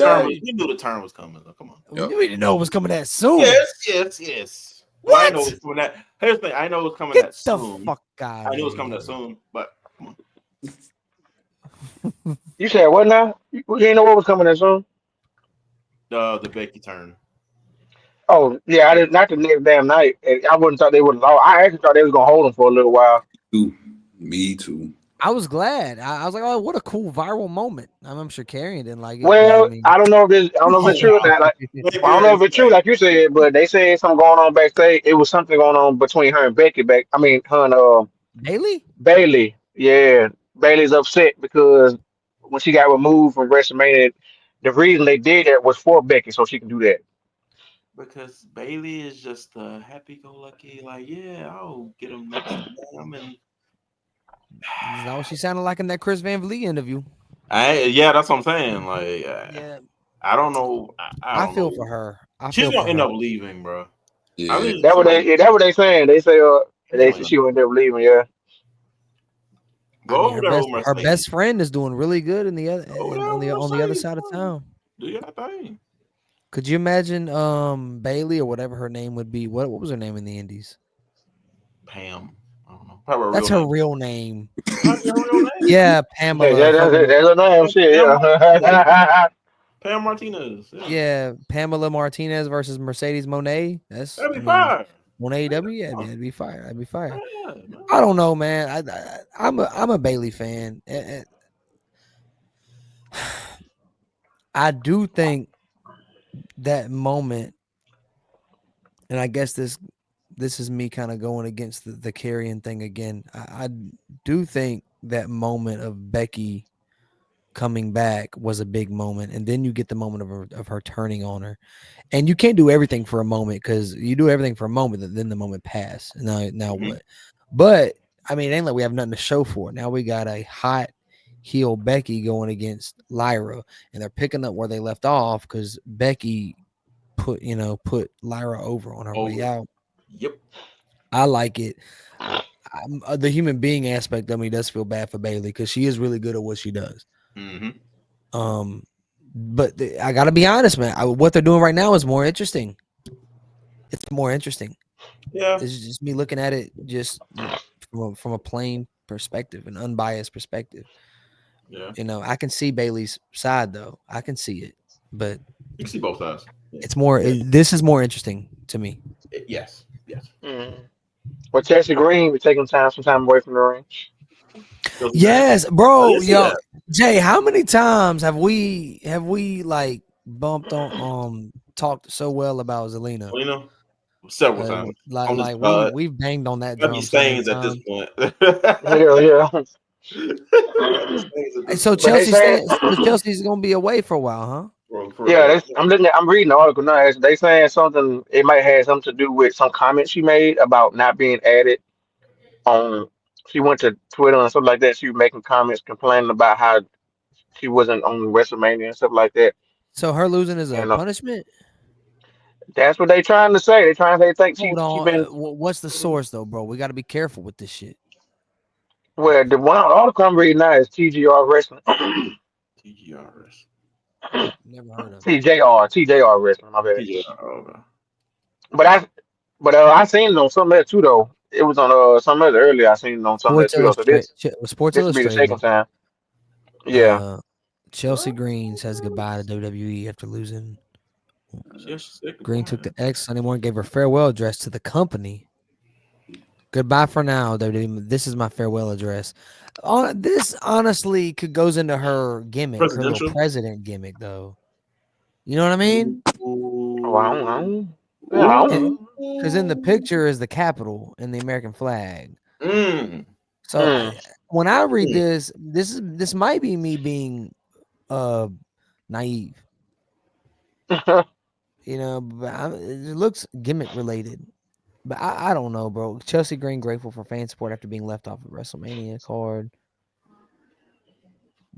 knew the turn was coming. Come on. We didn't know it was coming that soon. Yes. What? I know it was coming that. Here's the thing. I know it was coming that soon. Get the fuck out. I knew it was coming that soon, but come on. You said what now? You didn't know what was coming that soon? The Becky turn. Oh yeah, I did not the next damn night. I wouldn't thought they would. I actually thought they was gonna hold him for a little while. Me too. I was glad. I was like, oh, what a cool viral moment. I'm sure Karrion didn't like it. Well, I don't know if it's true. I don't know if it's true, like you said, but they said something going on backstage. It was something going on between her and Becky. Her and Bailey. Yeah, Bailey's upset because when she got removed from WrestleMania, the reason they did that was for Becky, so she can do that. Because Bailey is just happy-go-lucky, like, yeah, I'll get him next to them. And is that what she sounded like in that Chris Van Vliet interview? That's what I'm saying. Like, I don't know. I feel for her. She's gonna end up leaving, bro. Yeah, that's what they saying. They say she will end up leaving. Yeah. Her best friend is doing really good in the other on the other side of town. Do your thing. Could you imagine Bailey or whatever her name would be? What was her name in the Indies? Pam. I don't know. That's her real name. Yeah, Pamela. That's her name. Shit. Yeah. Pam Martinez. Yeah, Pamela Martinez versus Mercedes Moné. That'd be fire. On AEW, yeah, that'd be fire. That'd be fire. Yeah, I don't know, man. I'm a Bailey fan. I do think that moment, and I guess this is me kind of going against the carrying thing again. I do think that moment of Becky coming back was a big moment, and then you get the moment of her turning on her, and you can't do everything for a moment because you do everything for a moment, then the moment pass. Now what? But I mean, it ain't like we have nothing to show for it. Now we got a hot heel Becky going against Lyra, and they're picking up where they left off because Becky put Lyra over on her way out. Yep, I like it. The human being aspect of me does feel bad for Bailey because she is really good at what she does. But I gotta be honest, man. What they're doing right now is more interesting. It's more interesting. Yeah, it's just me looking at it just from a plain perspective, an unbiased perspective. Yeah, I can see Bailey's side though. I can see it, but you can see both sides. Yeah. It's more. This is more interesting to me. Yes. Well, Chelsea Green be taking some time away from the ring. Yes, bro. Yo, Jay, how many times have we like bumped on talked so well about Zelina? Several times. Like we've banged on that drum. Stains at this point. So Chelsea's gonna be away for a while, huh? Yeah, I'm reading the article now. They saying something. It might have something to do with some comments she made about not being added. She went to Twitter and stuff like that. She was making comments complaining about how she wasn't on WrestleMania and stuff like that. So her losing is a punishment. That's what they trying to say. They trying to think she been. What's the source though, bro? We got to be careful with this shit. Well, the one article I'm reading now is TGR Wrestling. TGR Wrestling. Never heard of TJR Wrestling. My bad. TJR, But I seen it on something else too though. It was on something else earlier. I seen it on something else too. So this will be the second time. Yeah. Chelsea Green says goodbye to WWE after losing. Green took the X Sunday morning, gave her farewell address to the company. Goodbye for now, WWE. This is my farewell address. This honestly goes into her gimmick, her little president gimmick, though. You know what I mean? Because in the picture is the Capitol and the American flag. So when I read this might be me being naive. But it looks gimmick related. But I don't know, bro. Chelsea Green grateful for fan support after being left off of WrestleMania card.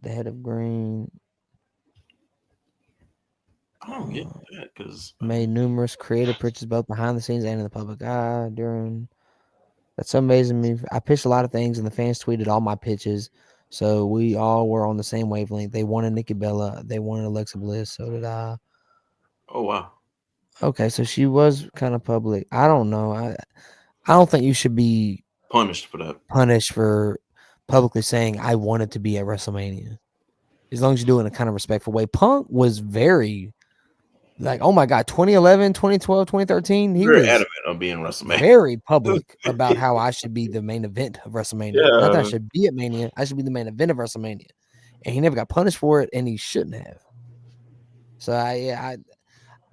The head of Green. I don't get that because made numerous creative pictures both behind the scenes and in the public eye during. That's amazing me. I pitched a lot of things and the fans tweeted all my pitches. So we all were on the same wavelength. They wanted Nikki Bella. They wanted Alexa Bliss. So did I. Oh, wow. Okay, so she was kind of public. I don't know. I don't think you should be punished for that. Punished for publicly saying I wanted to be at WrestleMania. As long as you do it in a kind of respectful way. Punk was very like, oh my God, 2011, 2012, 2013. He was adamant on being WrestleMania. Very public about how I should be the main event of WrestleMania. Yeah. Not that I should be at Mania. I should be the main event of WrestleMania. And he never got punished for it, and he shouldn't have. So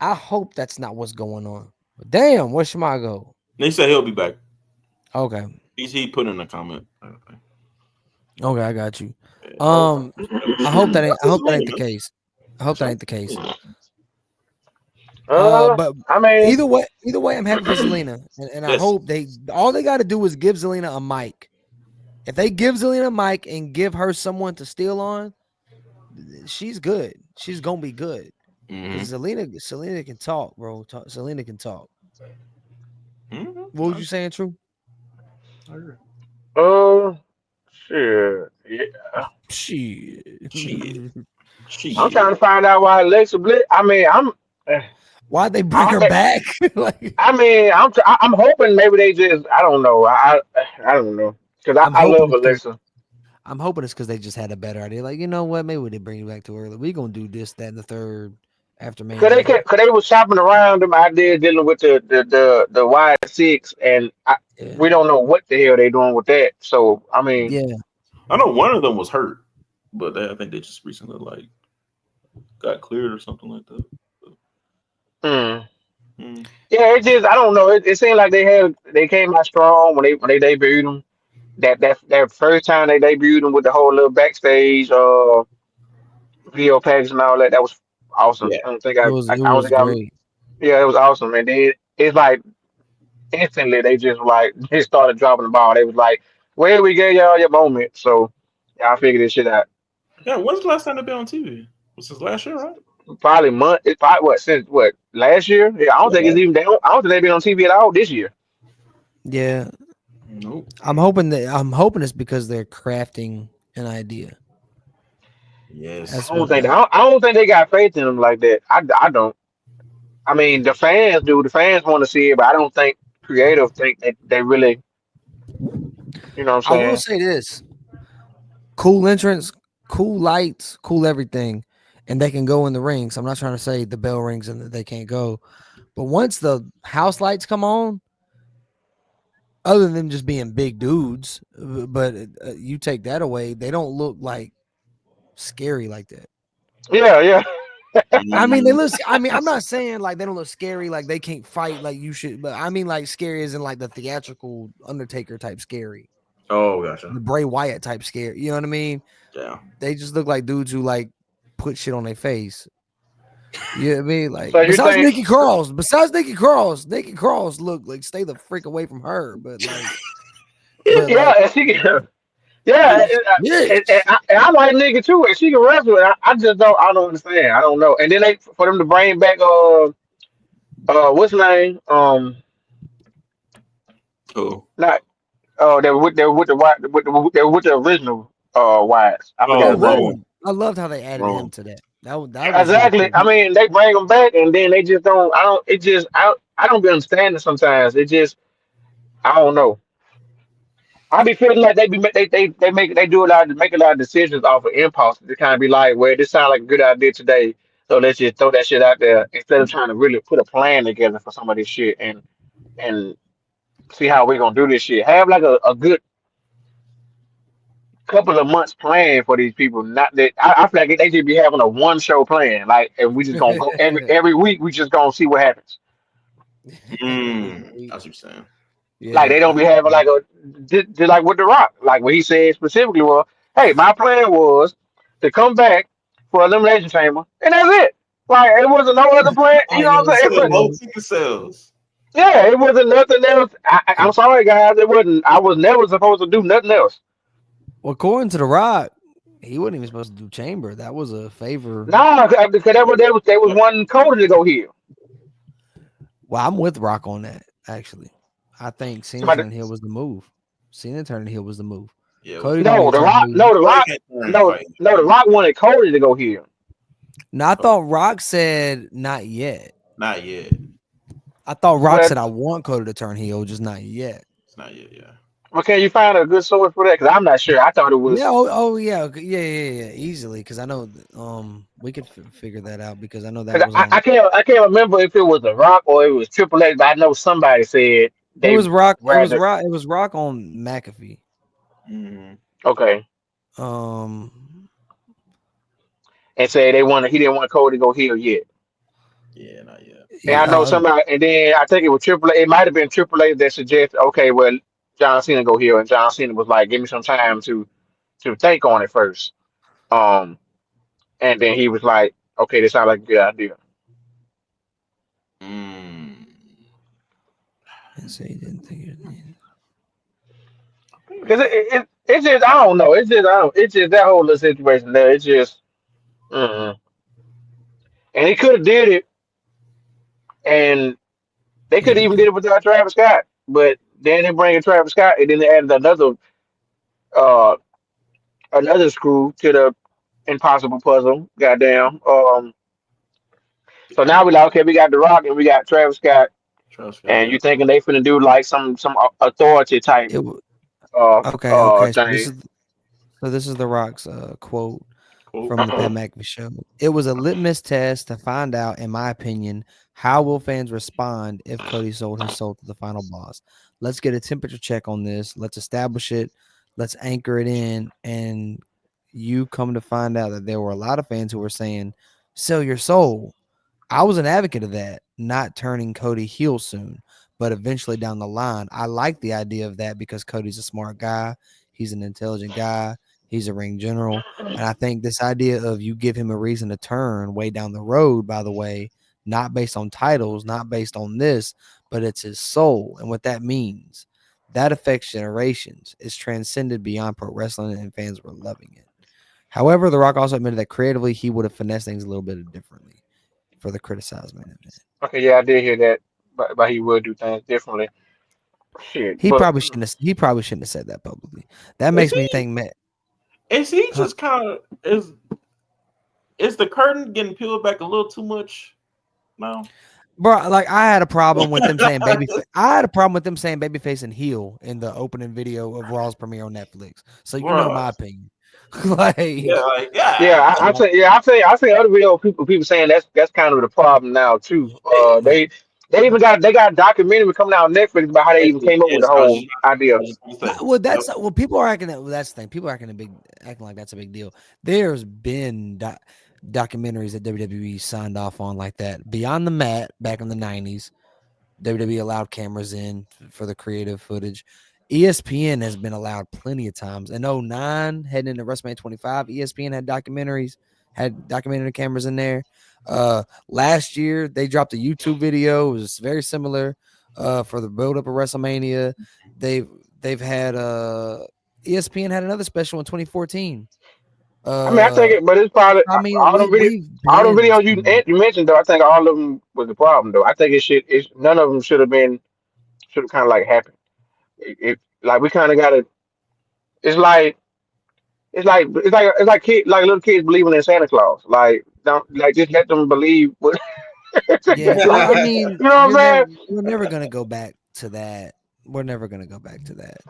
I hope that's not what's going on. But damn, where's Shamago? He said he'll be back. Okay. He put in a comment. Okay, I got you. I hope that ain't the case. I hope that ain't the case. But I mean, either way, I'm happy for Zelina, and I hope all they got to do is give Zelina a mic. If they give Zelina a mic and give her someone to steal on, she's good. She's gonna be good. Zelina can talk, bro. Zelina can talk. What was you saying, True? Shit. Yeah. Shit. I'm trying to find out why Alexa Bliss. I mean, why'd they bring her back? I mean, I'm hoping maybe they just. I don't know. I don't know because I love Alexa. I'm hoping it's because they just had a better idea. Like, you know what? Maybe they bring you back too early. We gonna do this, that, and the third after Mania. Cause they was shopping around them ideas dealing with the wide six, and Yeah. we don't know what the hell they doing with that. So I mean, Yeah. I know one of them was hurt, but I think they just recently like got cleared or something like that. yeah, it just I don't know. It seemed like they came out strong when they debuted them. That first time they debuted them with the whole little backstage video package and all that. That was awesome. Yeah, I don't think It was I don't think I great. yeah, it was awesome. And then it's like instantly they just like they started dropping the ball. They was like, well, we gave y'all your moment, so y'all figure this shit out. yeah. When's the last time they've been on TV? Was since last year, right? Probably month. It's probably what since what last year? Yeah, I don't think it's Yeah. even. I don't think they've been on TV at all this year. Yeah. Nope. I'm hoping it's because they're crafting an idea. Yes. That's I don't what think I don't think they got faith in them like that. I don't. I mean, the fans do. The fans want to see it, but I don't think creative think that they really. You know what I I'm will saying? say this. Cool entrance, cool lights, cool everything, and they can go in the ring. So I'm not trying to say the bell rings and that they can't go, but once the house lights come on, other than them just being big dudes, but you take that away, they don't look like scary like that. Yeah, yeah. I mean, they look. I mean, I'm not saying like they don't look scary, like they can't fight, like you should. But I mean, like scary is in like the theatrical Undertaker type scary, Oh, gotcha. the Bray Wyatt type scary. You know what I mean? Yeah. They just look like dudes who like put shit on their face. You know what I mean? Like So you think? Nikki Cross look like stay the freak away from her. But like, Yeah, and she can. Yeah, and I like nigga too, and she can wrestle. I just don't. I don't understand. I don't know. And then they for them to bring back what's his name Oh. not they were with the white they were with the original wives. I Oh, forgot oh his name. Rowan. Rowan, I loved how they added him Rowan. to that. That was real Exactly. cool. I mean, they bring them back, and then they just don't. I don't. It just. I don't be understanding sometimes. It just. I don't know. I be feeling like they do a lot make a lot of decisions off of impulse. To kind of be like, well, this sounds like a good idea today, so let's just throw that shit out there instead of trying to really put a plan together for some of this shit and see how we're gonna do this shit. Have like a good couple of months plan for these people. Not that I feel like they should be having a one show plan. Like, and we just gonna go every week. We just gonna see what happens. That's what you're saying. Like Yeah, they don't be having like just like with the Rock, like what he said specifically was, "Hey, my plan was to come back for Elimination Chamber, and that's it. Like it wasn't no other plan. You know what I'm saying? Selling low ticket sales. Yeah, it wasn't nothing else. I'm sorry, guys. It wasn't. I was never supposed to do nothing else. well, according to The Rock, he wasn't even supposed to do Chamber. That was a favor. Nah, because there was one code to go here. Well, I'm with Rock on that, actually. I think Cena Somebody, turning heel was the move. Cena turning heel was the move. Yeah. Cody don't no, need the to turn Rock, heel. no, the Rock, Can't turn no, fight. no, the Rock wanted Cody to go here. No, I thought Rock said not yet. Not yet. I thought Rock Well, said I want Cody to turn heel, just not yet. It's not yet. Yeah. well, can you find a good source for that? Because I'm not sure. I thought it was. Yeah, yeah, okay, yeah, easily. Because I know, we could figure that out because I know that Cause was on. I can't remember if it was The Rock or it was Triple H, but I know somebody said It they was Rock. rather It was Rock on McAfee. okay Um, and say he didn't want Cody to go here yet. Yeah, not yet. And I know uh, somebody, and then I think it was Triple H. It might have been Triple H that suggested, okay, well, John Cena go here, and John Cena was like, give me some time to think on it first. Um, and then he was like, okay, this sounds like a good idea. and so he didn't think it. Because it's just I don't know. It's just that whole little situation there. It's just. mm And he could have did it, and they could Yeah, have even did it without Travis Scott. But then they bring in Travis Scott, and then they added uh another screw to the impossible puzzle. Goddamn. So now we like, okay, we got The Rock and we got Travis Scott, Trust me. and Yeah. you thinking they finna do like some authority type it. Okay. thing. So this is The Rock's quote from the Pat McAfee show. It was a litmus test to find out, in my opinion, how will fans respond if Cody sold his soul to the final boss. Let's get a temperature check on this. Let's establish it. Let's anchor it in. And you come to find out that there were a lot of fans who were saying, sell your soul. I was an advocate of that, not turning Cody heel soon, but eventually down the line, I like the idea of that because Cody's a smart guy. He's an intelligent guy. He's a ring general. And I think this idea of you give him a reason to turn way down the road, by the way, not based on titles, not based on this, but it's his soul. And what that means, that affects generations. It's transcended beyond pro wrestling and fans were loving it. However, The Rock also admitted that creatively he would have finessed things a little bit differently for the criticized main event. Okay, yeah, I did hear that, but he would do things differently. Shit, He but probably shouldn't have said that publicly. That makes me think, man. Is he just kind of is the curtain getting peeled back a little too much now? Bro, like I had a problem with them saying I had a problem with them saying babyface and heel in the opening video of Raw's premiere on Netflix. So you know my opinion. I say other video people saying that's kind of the problem now too. They even got documentary coming out on Netflix about how they even came up with the whole idea. Well, people are acting that's the thing. People are acting like that's a big deal. There's been documentaries that WWE signed off on like that. Beyond the Mat back in the 90s, WWE allowed cameras in for the creative footage. ESPN has been allowed plenty of times. In 2009, heading into WrestleMania 25, ESPN had documentary cameras in there. Last year, they dropped a YouTube video. It was very similar for the build-up of WrestleMania. They've had ESPN had another special in 2014. I think it, but it's probably all the videos you mentioned though. I think all of them was the problem though. I think none of them should have kind of like happened. Like we kind of got to. It's like little kids believing in Santa Claus. Like don't just let them believe. Yeah, I mean, you know what I'm saying? We're never gonna go back to that.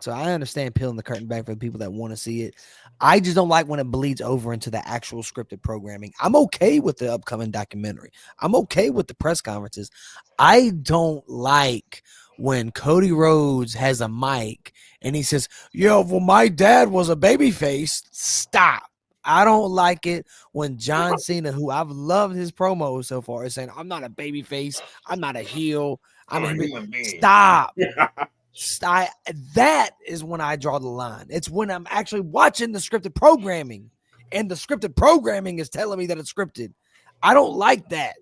So I understand peeling the curtain back for the people that want to see it. I just don't like when it bleeds over into the actual scripted programming. I'm okay with the upcoming documentary. I'm okay with the press conferences. I don't like when Cody Rhodes has a mic and he says, "Yo, well, my dad was a babyface." Stop. I don't like it when John Cena, who I've loved his promos so far, is saying, "I'm not a babyface. I'm not a heel. Stop." That is when I draw the line. It's when I'm actually watching the scripted programming and the scripted programming is telling me that it's scripted. I don't like that.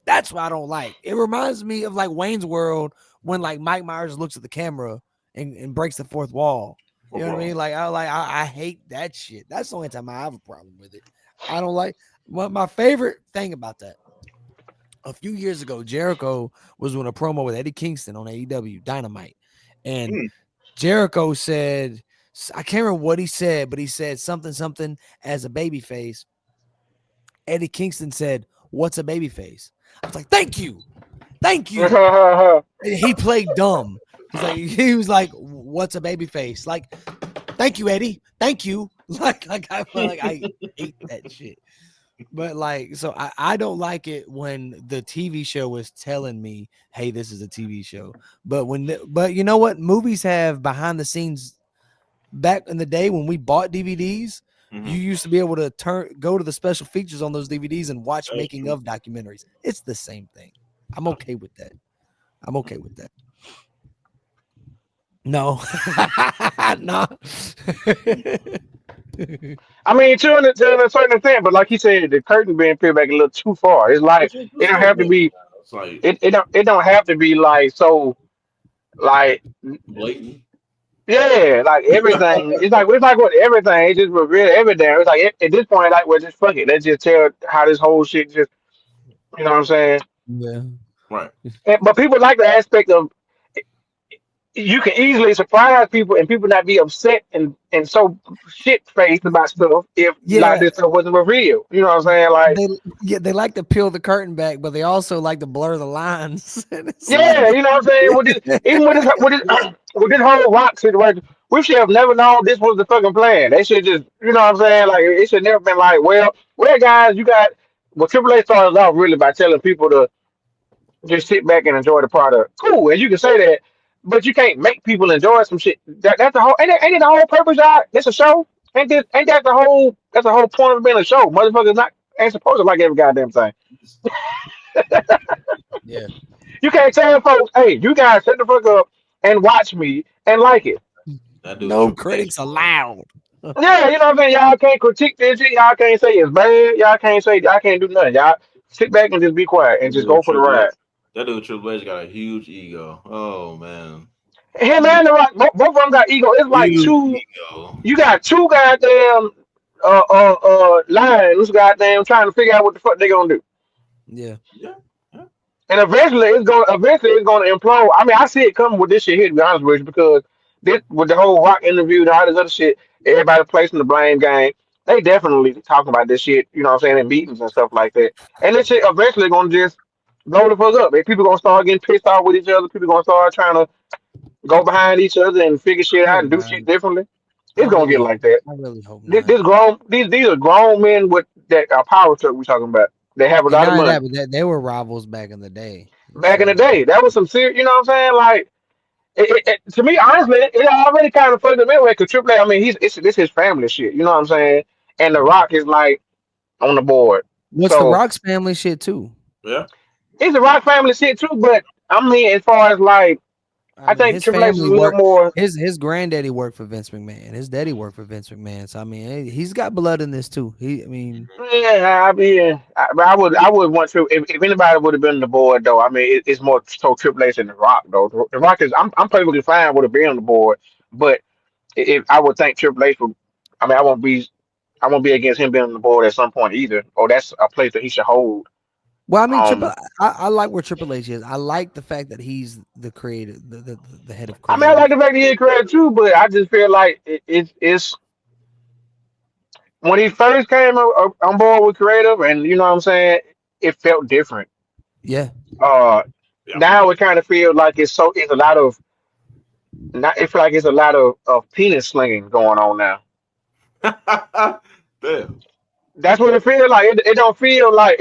That's what I don't like. It reminds me of like Wayne's World when like Mike Myers looks at the camera and breaks the fourth wall. You know what I mean? I hate that shit. That's the only time I have a problem with it. I don't like my favorite thing about that. A few years ago, Jericho was doing a promo with Eddie Kingston on AEW Dynamite. And Jericho said, I can't remember what he said, but he said something as a babyface. Eddie Kingston said, "What's a babyface?" I was like, "Thank you." He played dumb. He was like, "What's a babyface?" Like, "Thank you, Eddie. Thank you." I hate that shit. But so I don't like it when the TV show is telling me, "Hey, this is a TV show." But you know what? Movies have behind the scenes. Back in the day when we bought DVDs, you used to be able to go to the special features on those DVDs and watch making of documentaries. It's the same thing. I'm okay with that. No, no. I mean, to a certain extent, but like you said, the curtain being peeled back a little too far. It's like it don't have to be. It don't have to be like so, like blatant. Yeah, like everything. It's like with everything. It just reveal everything. It's like at this point, like, well, just fuck it. Let's just tell how this whole shit just. You know what I'm saying? Yeah. Right. But people like the aspect of you can easily surprise people and people not be upset and so shit faced about stuff if like this stuff wasn't revealed. You know what I'm saying? Like they like to peel the curtain back, but they also like to blur the lines. Yeah, you know what I'm saying? With this whole Rock situation, We should have never known this was the fucking plan. They should just, you know what I'm saying? Like it should never been like, well, guys, you got. Well, Triple H started off really by telling people to just sit back and enjoy the product. Cool, and you can say that, but you can't make people enjoy some shit. That's the whole. Ain't it the whole purpose, y'all? It's a show. Ain't that the whole? That's the whole point of being a show. Motherfuckers not ain't supposed to like every goddamn thing. Yeah. You can't tell folks, hey, you guys shut the fuck up and watch me and like it. No critics allowed. Yeah, you know what I'm saying? Y'all can't critique this shit. Y'all can't say it's bad. Y'all can't say y'all can't do nothing. Y'all sit back and just be quiet and just go for the ride. That dude Triple H got a huge ego. Oh man. Him and The Rock, both of them got ego. It's like Huge two. ego. You got two goddamn lions, goddamn, trying to figure out what the fuck they gonna do. Yeah. Yeah. And eventually it's gonna implode. I mean, I see it coming with this shit here, to be honest with you, because this with the whole Rock interview and all this other shit, everybody placing the blame game. They definitely talking about this shit, you know what I'm saying, in meetings and stuff like that. And this shit eventually gonna just blow the fuck up. And people gonna start getting pissed off with each other. People gonna start trying to go behind each other and figure shit out and do shit differently. It's gonna get like that. I really hope This, not. this grown these are grown men with that power truck we talking about. They have a lot of money. That, but they were rivals back in the day. Back in the day, that was some serious. You know what I'm saying? Like to me, honestly, it already kind of fucked him anyway. Because Triple H, I mean, this his family shit. You know what I'm saying? And The Rock is like on the board. What's So The Rock's family shit too? Yeah, it's the Rock family shit too. But I mean, as far as like, I think his Triple H is a family little worked. more. His granddaddy worked for Vince McMahon. His daddy worked for Vince McMahon. So I mean, he's got blood in this too. Yeah, I would want to if anybody would have been on the board though. I mean, it's more so Triple H than The Rock though. The Rock is I'm perfectly fine with it being on the board, but if I would think Triple H would, I mean, I won't be against him being on the board at some point either. Or that's a place that he should hold. Well, I mean, I like where Triple H is. I like the fact that he's the creative, the head of I creative. mean, I like the fact that he's creative too, but I just feel like it's when he first came on board with creative, and you know what I'm saying, it felt different. Yeah. Now it kind of feels like it's a lot of not. It feels like it's a lot of penis slinging going on now. damn. That's what it feels like. It don't feel like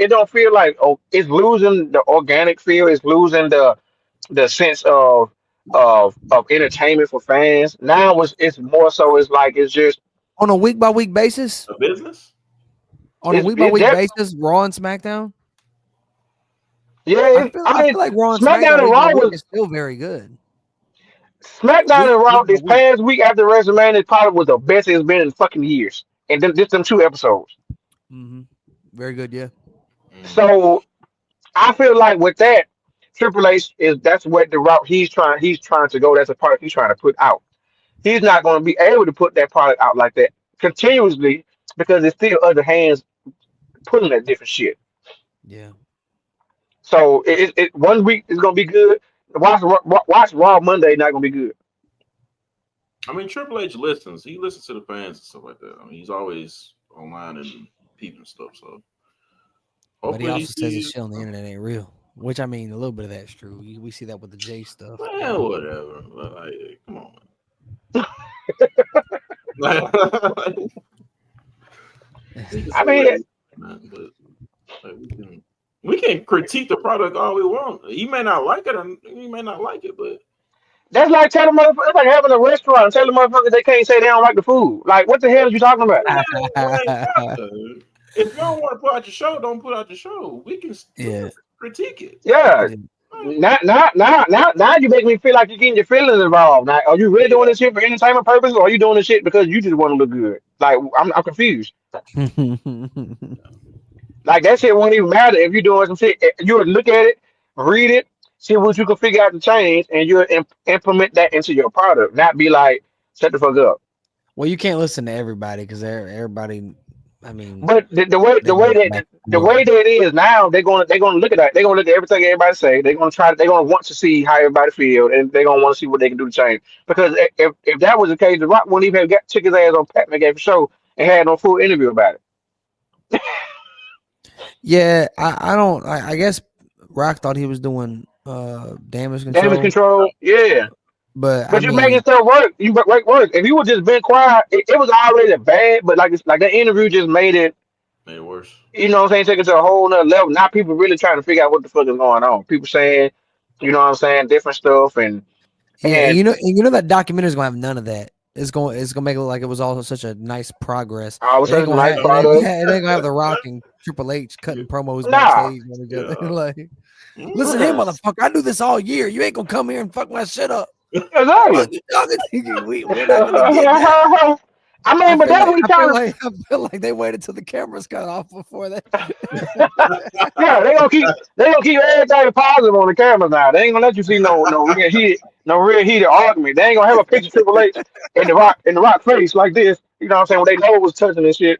it's losing the organic feel. It's losing the sense of entertainment for fans. Now it's more so. It's like it's just on a week by week basis. A business on a week by week basis. Raw and SmackDown. Yeah, I feel like Raw and SmackDown and Raw is still very good. SmackDown and Raw this past week after WrestleMania probably was the best it's been in fucking years. And then just them 2 episodes. Mm-hmm. Very good, yeah. So I feel like with that, Triple H that's what the route he's trying to go. That's a product he's trying to put out. He's not going to be able to put that product out like that continuously because there's still other hands pulling that different shit. Yeah. So it 1 week is going to be good. Watch Raw Monday not going to be good. I mean, Triple H listens. He listens to the fans and stuff like that. I mean, he's always online and peeping stuff. So, but he also says his shit on the internet ain't real. Which I mean, a little bit of that's true. We see that with the J stuff. Well, whatever. Like, come on. I mean, but we can critique the product all we want. He may not like it, or he may not like it, but that's like telling motherfuckers, like having a restaurant and telling motherfuckers they can't say they don't like the food. Like, what the hell are you talking about? If you don't want to put out your show, don't put out your show. We can critique it. Yeah. Now you make me feel like you're getting your feelings involved. Now, are you really doing this shit for entertainment purposes, or are you doing this shit because you just want to look good? Like, I'm confused. Like, that shit won't even matter if you're doing some shit. You would look at it, read it, see what you can figure out to change, and you implement that into your product. Not be like, shut the fuck up. Well, you can't listen to everybody because everybody. I mean, but the way that it is now, they're gonna look at that. They're gonna look at everything everybody say. They're gonna want to see how everybody feel, and they're gonna want to see what they can do to change. Because if that was the case, The Rock wouldn't even took his ass on Pat McAfee show and had no full interview about it. Yeah, I guess Rock thought he was doing damage control. Damage control, yeah. But But I you making mean, stuff work. You work. If you would just been quiet, it was already bad. But like the interview just made it. Made it worse. You know what I'm saying? Take it to a whole nother level. Now people really trying to figure out what the fuck is going on. People saying, you know what I'm saying, different stuff and yeah, and and you know that documentary is gonna have none of that. It's gonna make it look like it was all such a nice progress. all of a It ain't sudden it's a gonna nice have product. it ain't gonna have The Rock and Triple H cutting promos Nah, backstage on each other. Yeah. Like, listen here, motherfucker, I do this all year. You ain't gonna come here and fuck my shit up. exactly. We're not gonna get that. I mean, but that's what we trying to. I feel like they waited till the cameras cut off before that. Yeah, they gonna keep everything positive on the cameras now. They ain't gonna let you see no real heated argument. They ain't gonna have a picture of Triple H in the Rock face like this. You know what I'm saying? When they know it was touching and shit.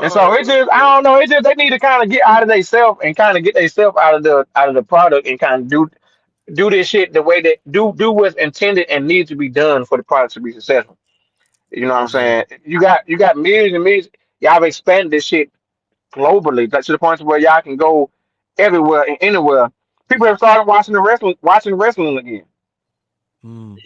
And so Oh, it just I don't know. It just they need to kind of get out of themselves and kind of get themselves out of the product and kind of do this shit the way that do what's intended and needs to be done for the product to be successful. You know what I'm Yeah. saying? You got millions and millions. Y'all have expanded this shit globally, like to the point where y'all can go everywhere and anywhere. People have started watching wrestling again. Mm,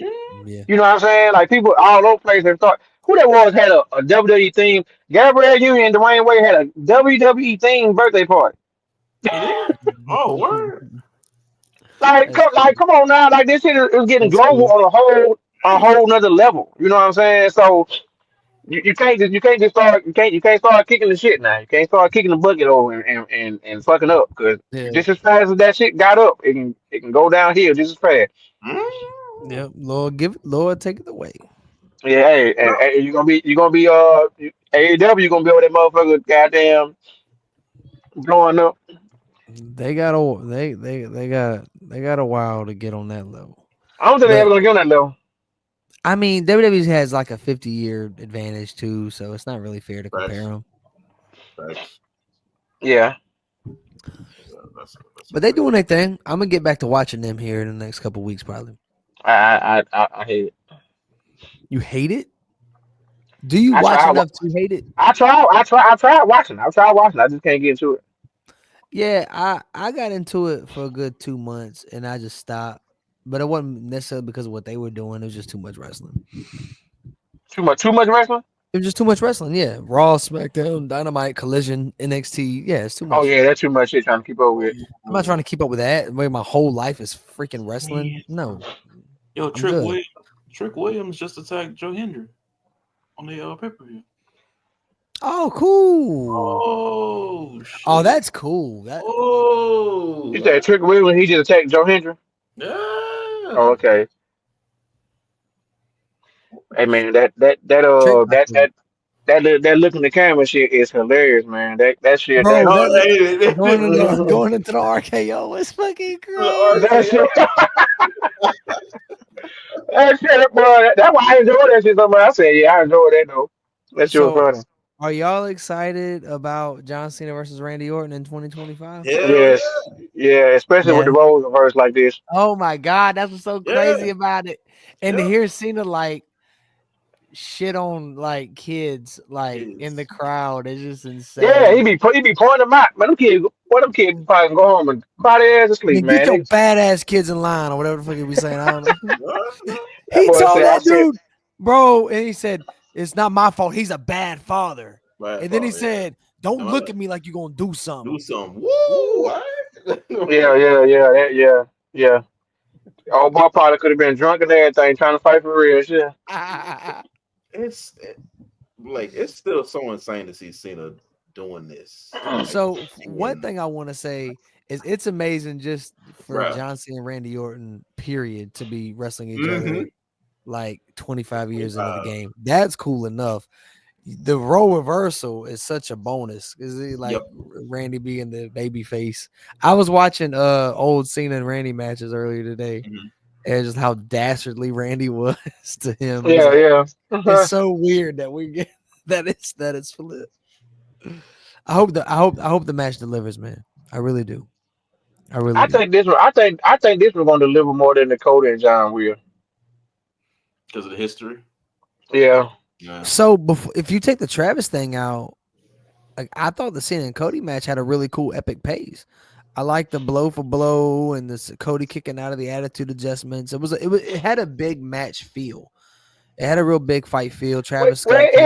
yeah. You know what I'm saying? Like people all over the place have thought who that was had a WWE theme. Gabrielle Union and Dwayne Wade had a WWE theme birthday party. he did? Oh, word. That's Come on now, like this shit is getting that's global cool. on a whole nother level. You know what I'm saying? So you can't just start you can't start kicking the shit now. You can't start kicking the bucket over and fucking up because Yeah. just as fast as that shit got up, it can go downhill just as fast. Yeah. Lord, take it away. Yeah, hey, and you gonna be AEW, you gonna be over that motherfucker goddamn blowing up. They got a while to get on that level. I don't think they ever But gonna get on that level. I mean, WWE has like a 50-year advantage too, so it's not really fair to compare Facts. them. Facts. Yeah. Yeah, that's a But they fact. doing their thing. I'm gonna get back to watching them here in the next couple weeks, probably. I hate it. You hate it? Do you I watch try enough to hate it? I tried watching. I tried watching. I just can't get into it. Yeah, I got into it for a good 2 months and I just stopped. But it wasn't necessarily because of what they were doing. It was just too much wrestling. Too much wrestling? It was just too much wrestling. Yeah, Raw, SmackDown, Dynamite, Collision, NXT. Yeah, it's too Oh much. yeah, that's too much shit trying to keep up with. I'm not trying to keep up with that. Where my whole life is freaking wrestling. No, Yo, I'm good. Trick Williams just attacked Joe Hendry on the pay-per-view. Oh, cool. Oh shit. Oh, that's cool. You Oh said Trick Williams, he just attacked Joe Hendry? yeah. Oh, okay. Hey man, Turnbuckles. that look in the camera shit is hilarious, man. That shit Bro, Oh, they going into the RKO is fucking that crazy. shit that shit, bro. That's why I enjoy that shit so much. I said, yeah, I enjoy that though. That shit was So, funny. are y'all excited about John Cena versus Randy Orton in 2025? Hell yeah. Yes, yeah, especially with Yeah. the roles reversed like this. Oh my God, that's what's so Yeah. crazy about it. And to Yeah. hear Cena like shit on like kids like in the Kids. crowd is just Yeah, insane. he be pointing them out. Man, them kids probably go home and cry their ass to sleep, Man, get man. your badass kids in line or whatever the fuck he was saying. I don't know. That He boy told said, I that said, dude, bro, and he said, it's not my fault. He's a bad father. Bad And then he father, yeah. said, don't No, look at me like you're gonna do something. do something. Woo! What? yeah. Old boy probably could have been drunk and everything, trying to fight for real. Shit. It's still so insane to see Cena doing this. Like, So one and, thing I want to say is it's amazing just for bruh. John Cena and Randy Orton, period, to be wrestling each Mm-hmm. other like 25 years into the game. That's cool enough. The role reversal is such a bonus because like Yep. Randy being the baby face. I was watching old Cena and Randy matches earlier today, Mhm. and just how dastardly Randy was to him. Yeah. It's so weird that we get that it's flipped. I hope the match delivers, man. I really do. I really I do. think this one. I think this one gonna deliver more than Dakota and John will. Because of the history. Yeah. Yeah. So before, if you take the Travis thing out, like I thought the Cena and Cody match had a really cool epic pace. I like the blow for blow and this Cody kicking out of the attitude adjustments. It had a big match feel. It had a real big fight feel. Travis Well, Scott came.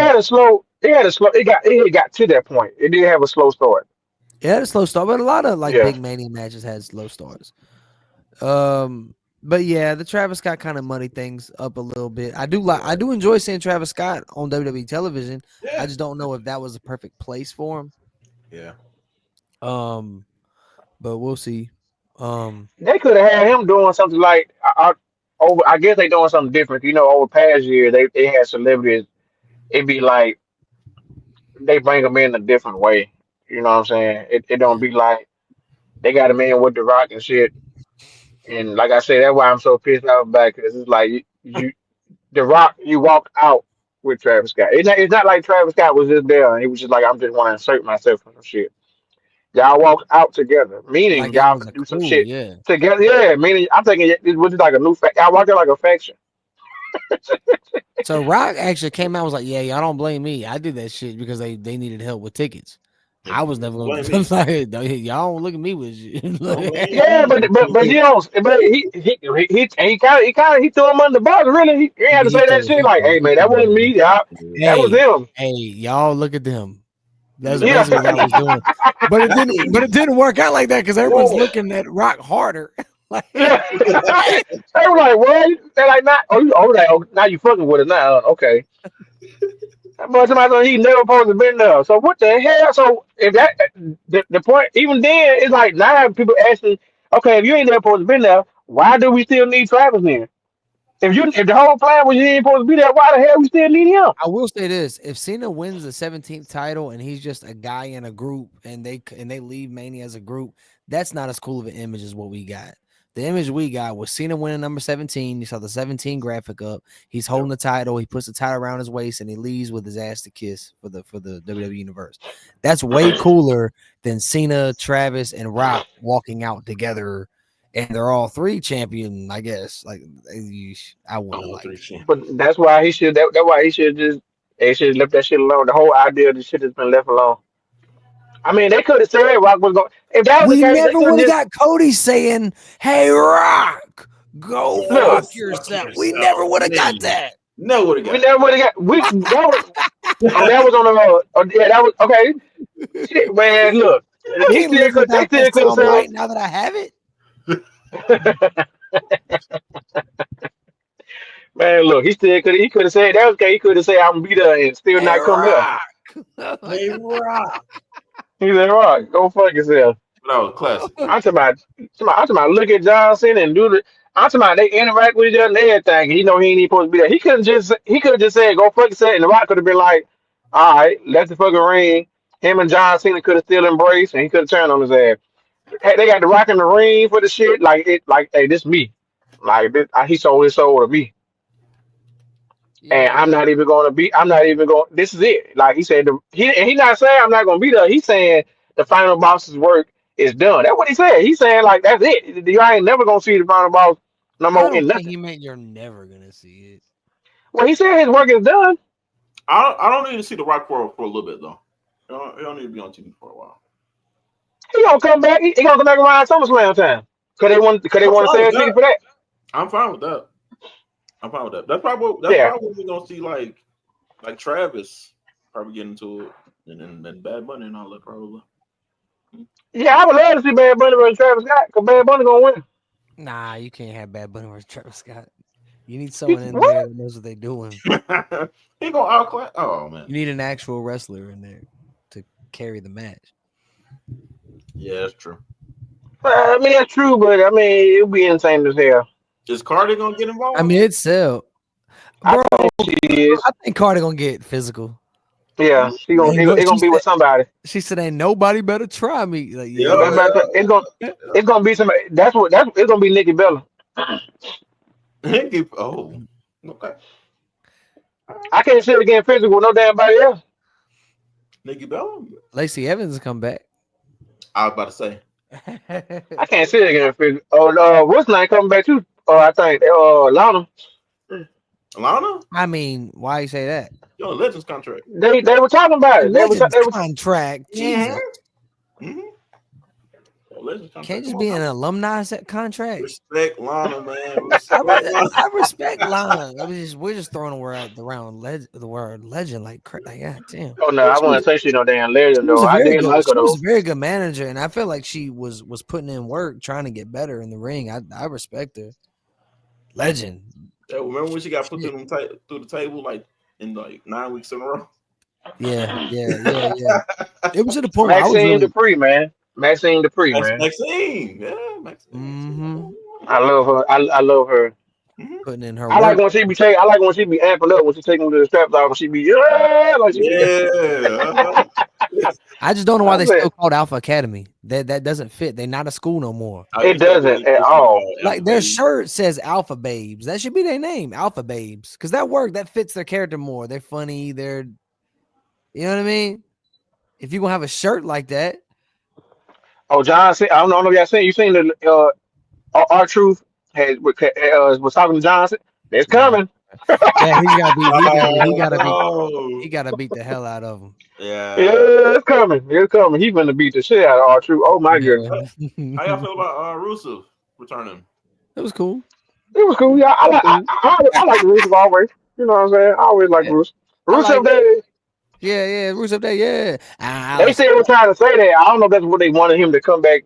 It got to that point. It did have a slow start. It had a slow start, but a lot of like Yeah. big Mania matches had slow starts. But yeah, the Travis Scott kind of muddy things up a little bit. I do enjoy seeing Travis Scott on WWE television. Yeah. I just don't know if that was a perfect place for him. Yeah. But we'll see. They could have had him doing something like over. I guess they doing something different. Over past year they had celebrities. It'd be like they bring them in a different way. You know what I'm saying? It don't be like they got him in with the Rock and shit. And like I said, that's why I'm so pissed off about it, because it's like the Rock, you walked out with Travis Scott. It's not like Travis Scott was just there and he was just like, I'm just want to insert myself in some shit. Y'all walked out together, meaning Like it y'all was a could do some crew, shit yeah. together. Yeah, meaning I'm thinking it was just like a new fact. Y'all walked out like a faction. So Rock actually came out and was like, "Yeah, y'all don't blame me. I did that shit because they needed help with tickets. I was never going to like, y'all don't look at me with shit." Yeah, but you know, but he threw him under the bus. Really, he had to say that shit. Like, hey man, that wasn't me. Y'all, that was him. Hey, y'all look at them. That's Yeah. basically what I was doing. But it didn't work out like that because everyone's looking at Rock harder. Like, Yeah. They were like, what? They're like, not. Now you fucking with it now. Okay. But somebody said he never supposed to been there. So what the hell? So if that the point, even then, it's like now people asking, okay, if you ain't never supposed to been there, why do we still need Travis then? If the whole plan was you ain't supposed to be there, why the hell we still need him? I will say this: if Cena wins the 17th title and he's just a guy in a group and they leave Mania as a group, that's not as cool of an image as what we got. The image we got was Cena winning number 17. You saw the 17 graphic up. He's holding the title. He puts the title around his waist and he leaves with his ass to kiss for the WWE Universe. That's way cooler than Cena, Travis, and Rock walking out together. And they're all three champion, I guess. Like I wouldn't like it. But that's why he should. That's why he should just. They should have left that shit alone. The whole idea of the shit has been left alone. I mean, they could have said Rock was going. If that was We the case, never they would could have just. got Cody saying, "Hey, Rock, go Look, fuck yourself." We never would have got that. No, would have We got. never would have got. That was on the. Yeah, that was okay. Shit, man, look. I He can't still live could. They without still that could have sound said. right now that I have it. Man, look, he could have said that was okay. He could have said I'm gonna be there and still Hey, not come here. Rock. Hey, Rock. He said, "Rock, go fuck yourself." That was classic. I'm talking about look at Johnson and do the. I'm talking about they interact with each other and everything. He know he ain't even supposed to be there. He could have just said go fuck yourself, and the Rock could have been like, all right, let the fucking ring. Him and John Cena could have still embraced, and he could have turned on his ass. Hey, they got the Rock in the ring for the shit. Like hey, this me. Like this, he sold his soul to me. And Yeah, I'm not even going to be. I'm not even going. This is it. Like he said, he not saying I'm not going to be there. He's saying the final boss's work is done. That's what he said. He's saying like that's it. You ain't never going to see the final boss no I more don't in think nothing. he meant you're never gonna see it. Well, he said his work is done. I don't need to see the Rock for a little bit though. You don't need to be on TV for a while. He gonna come back. He gonna come back around SummerSlam time. Cause they want to sell his ticket for that. I'm fine with that. That's probably we're gonna see like Travis probably get into it, and then Bad Bunny and all that probably. Yeah, I would love to see Bad Bunny versus Travis Scott. Cause Bad Bunny gonna win. Nah, you can't have Bad Bunny versus Travis Scott. You need someone in What? there that knows what they're doing. He gonna outclass. Oh man, You need an actual wrestler in there to carry the match. yeah, that's true. I mean that's true, but I mean it'll be insane as hell. Is Cardi gonna get involved? I mean, it's sell. I Bro, think she is. I think Carter gonna get physical. Yeah, he gonna be with somebody. She said, "Ain't nobody better try me." Like, Yeah. It's gonna be somebody. It's gonna be Nikki Bella. Oh, okay. I can't sit against physical with no damn body else. Nikki Bella. Lacey Evans come back. I was about to say. I can't sit against physical. Oh, what's name coming back too? I think Lana. Lana? I mean, why you say that? Yo, Legends contract. They were talking about it. They were contract. Jesus. Mm-hmm. Legend contract. Can't just be an alumni contract. Respect Lana, man. I respect Lana. We're just throwing around the word legend like God damn. Oh no, I wouldn't say she's no damn legend though. I did like her though. She was a very good manager, and I feel like she was putting in work trying to get better in the ring. I respect her. Legend. Yeah, remember when she got put through the table like in like 9 weeks in a row? Yeah. It was to the point. Maxine Dupree, man. Maxine Dupree, man. Maxine, yeah, Maxine. Mm-hmm. I love her. I love her. Putting in her. I like when she be amping up when she taking to the straps off and she be I just don't know why they still called Alpha Academy. That doesn't fit. They're not a school no more. It doesn't at all. Like their shirt says Alpha Babes. That should be their name, Alpha Babes, because that fits their character more. They're funny. You know what I mean? If you're gonna have a shirt like that. Oh, John, I don't know if y'all seen. You seen the R-Truth was talking to Johnson. It's coming. Yeah, he gotta beat the hell out of him. Yeah, it's coming. It's coming. He's gonna beat the shit out of R-Truth. Oh my goodness. How y'all feel about Rusev returning? It was cool. It was cool. Yeah, I like Rusev always. You know what I'm saying? I always like Rusev. Rusev Day. Yeah, Rusev Day. Yeah. They still were trying to say that. I don't know if that's what they wanted him to come back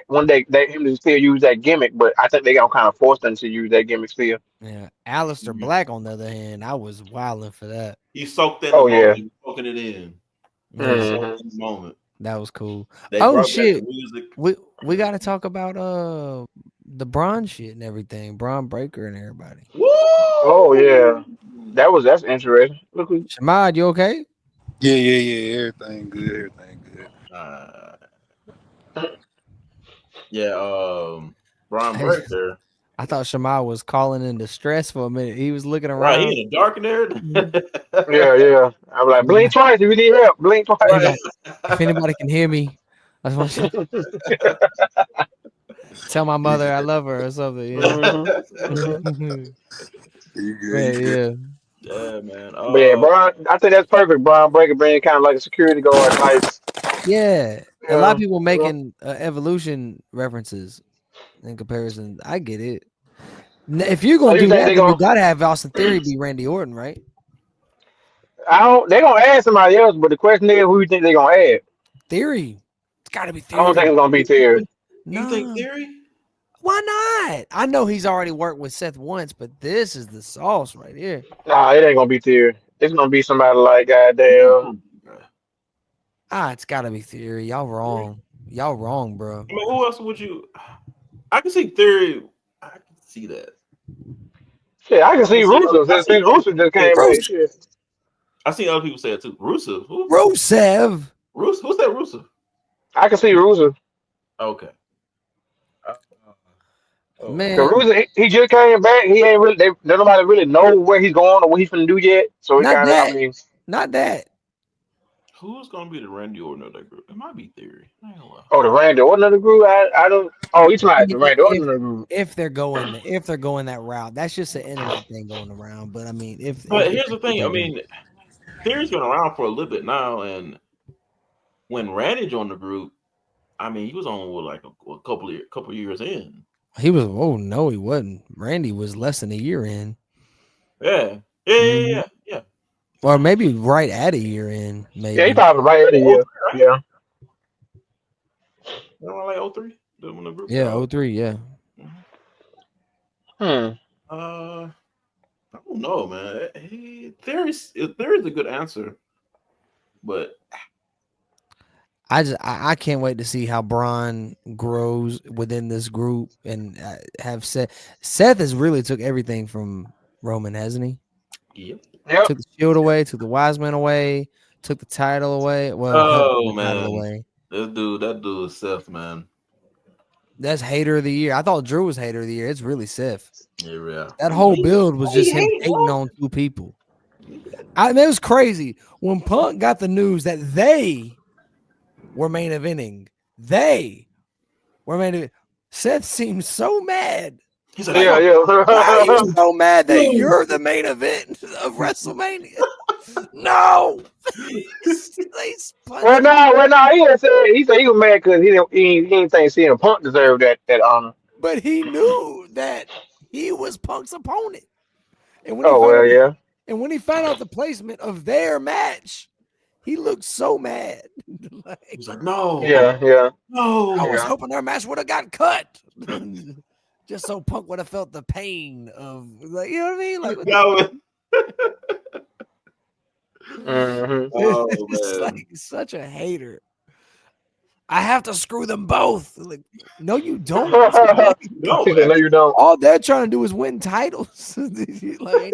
one day. Him to still use that gimmick, but I think they gonna kind of force them to use that gimmick still. Yeah, Aleister Black on the other hand, I was wilding for that. He soaked that. Oh yeah, soaking it in. Mm-hmm. In the moment. That was cool. Shit, we got to talk about the Braun shit and everything, Braun Breaker and everybody. Woo! Oh yeah, that's interesting. Look, Shamad, you okay? Yeah. Everything good. Braun Breaker. I thought Shamad was calling in distress for a minute. He was looking around. Right, he in the dark in there. Yeah. I'm like, blink twice if you need help. Blink twice. Like, if anybody can hear me, I just want you to tell my mother I love her or something. You know? Yeah, man. But yeah, Braun, I think that's perfect. Braun Breaker being kind of like a security guard type. Yeah. A lot of people making Evolution references in comparison. I get it. If you're gonna do that, you gotta have Austin Theory be Randy Orton, right? They're gonna add somebody else, but the question is, who you think they're gonna add? Theory. It's gotta be Theory. I don't think it's gonna be Theory. You think Theory? Why not? I know he's already worked with Seth once, but this is the sauce right here. Nah, it ain't gonna be Theory. It's gonna be somebody like goddamn. It's gotta be Theory. Y'all wrong. Y'all wrong, bro. I mean, who else would you? I can see Theory. I can see that. Shit, I can see Rusev. Since Rusev just came back. I seen other people say it too. Rusev. Who? Rusev. Who's that? Rusev. I can see Rusev. Okay. Man, Rusev, he just came back. He ain't really. Nobody really know where he's going or what he's gonna do yet. So not that. Who's gonna be the Randy Orton of that group? It might be Theory. Oh, the Randy Orton of the group. I don't. Oh, he's not the Randy Orton of the group. If they're going that route, that's just an internet thing going around. But I mean, here's the thing. I mean, Theory's been around for a little bit now, and when Randy joined the group, I mean, he was on with like a couple years in. He was. Oh no, he wasn't. Randy was less than a year in. Yeah. Or maybe right at a year in. Maybe. Yeah, he probably right at a year. Yeah. Like 03? Yeah, 03, yeah. I don't know, man. Theory's a good answer, but I can't wait to see how Braun grows within this group and have Seth. Seth has really took everything from Roman, hasn't he? Yep. Took the shield away, took the wise man away, took the title away. Well, man, that dude is Seth, man. That's hater of the year. I thought Drew was hater of the year. It's really Seth. Yeah. That whole build was just him hating on two people. It was crazy when Punk got the news that they were main eventing. Seth seemed so mad. He's like, I'm so mad that you're the main event of WrestleMania. No. Well, no. He said he was mad because he didn't think CM Punk deserved that honor. But he knew that he was Punk's opponent. And when he found out the placement of their match, he looked so mad. He's like, no. Yeah. No. I was hoping their match would have got cut. Just so Punk would have felt the pain of, like, you know what I mean? Like, it's like such a hater. I have to screw them both. Like, no, you don't. No, you don't. All they're trying to do is win titles. Like,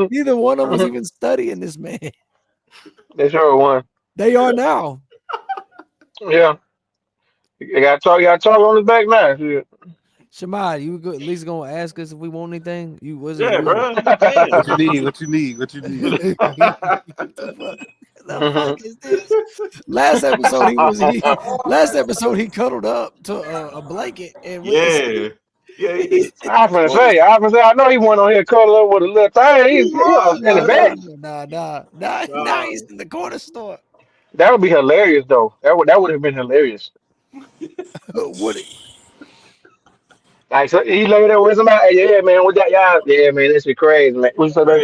neither one of them was even studying this man. They sure won. They are now. Yeah. You got talk on his back now. Shit. Shamad, you at least gonna ask us if we want anything? You was bro. What you need? What you need? What the fuck is this? Last episode he cuddled up to a blanket and yeah. I was gonna say, I know he went on here cuddle up with a little thing. He's in the bed. Nah, he's in the corner store. That would be hilarious, though. That would have been hilarious. Would it? Like, so he laid there with somebody. Yeah, man, with that, y'all. Yeah, man, this be crazy, man. What's up, man?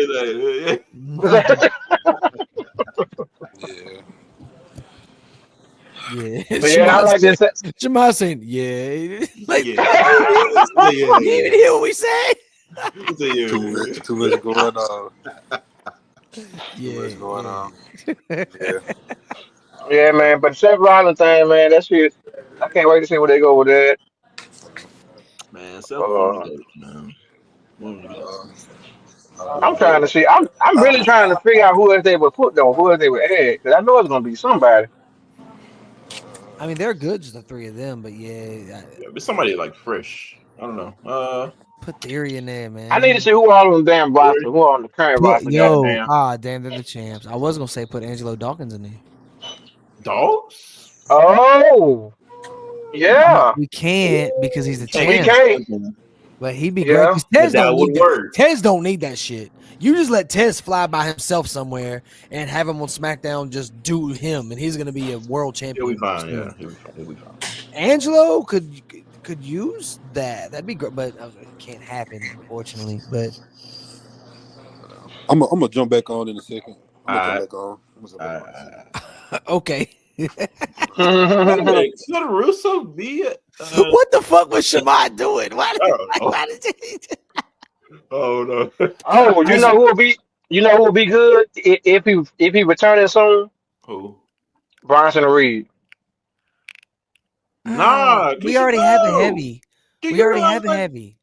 Yeah. I like this. Jamal saying, yeah. Like, you didn't even hear what we said. Too much going on. Yeah, man. But Seth Rollins thing, man, that shit. I can't wait to see where they go with that. Man, Seth Rollins, man. I'm trying to see. I'm really trying to figure out who else they would put though. Who else they would add? Because I know it's gonna be somebody. I mean, they're good, just the three of them, but but somebody like fresh. I don't know. Put Theory in there, man. I need to see who all on the damn roster, who are on the current roster. Damn, they're the champs. I was gonna say put Angelo Dawkins in there. Dogs? Oh, yeah. We can't because he's the champ. We can't. But he'd be great. Tez don't need that shit. You just let Tez fly by himself somewhere and have him on SmackDown just do him, and he's gonna be a world champion. He'll be fine. Yeah, he'll be fine. Angelo could use that. That'd be great, but it can't happen, unfortunately. But I'm gonna jump back on in a second. Okay. Should Russo be it? What the fuck was Shamad doing? Why did he? Oh no! Oh, you know who will be good if he returning soon? Who? Bronson Reed. Nah, we already have a heavy. We already have a heavy.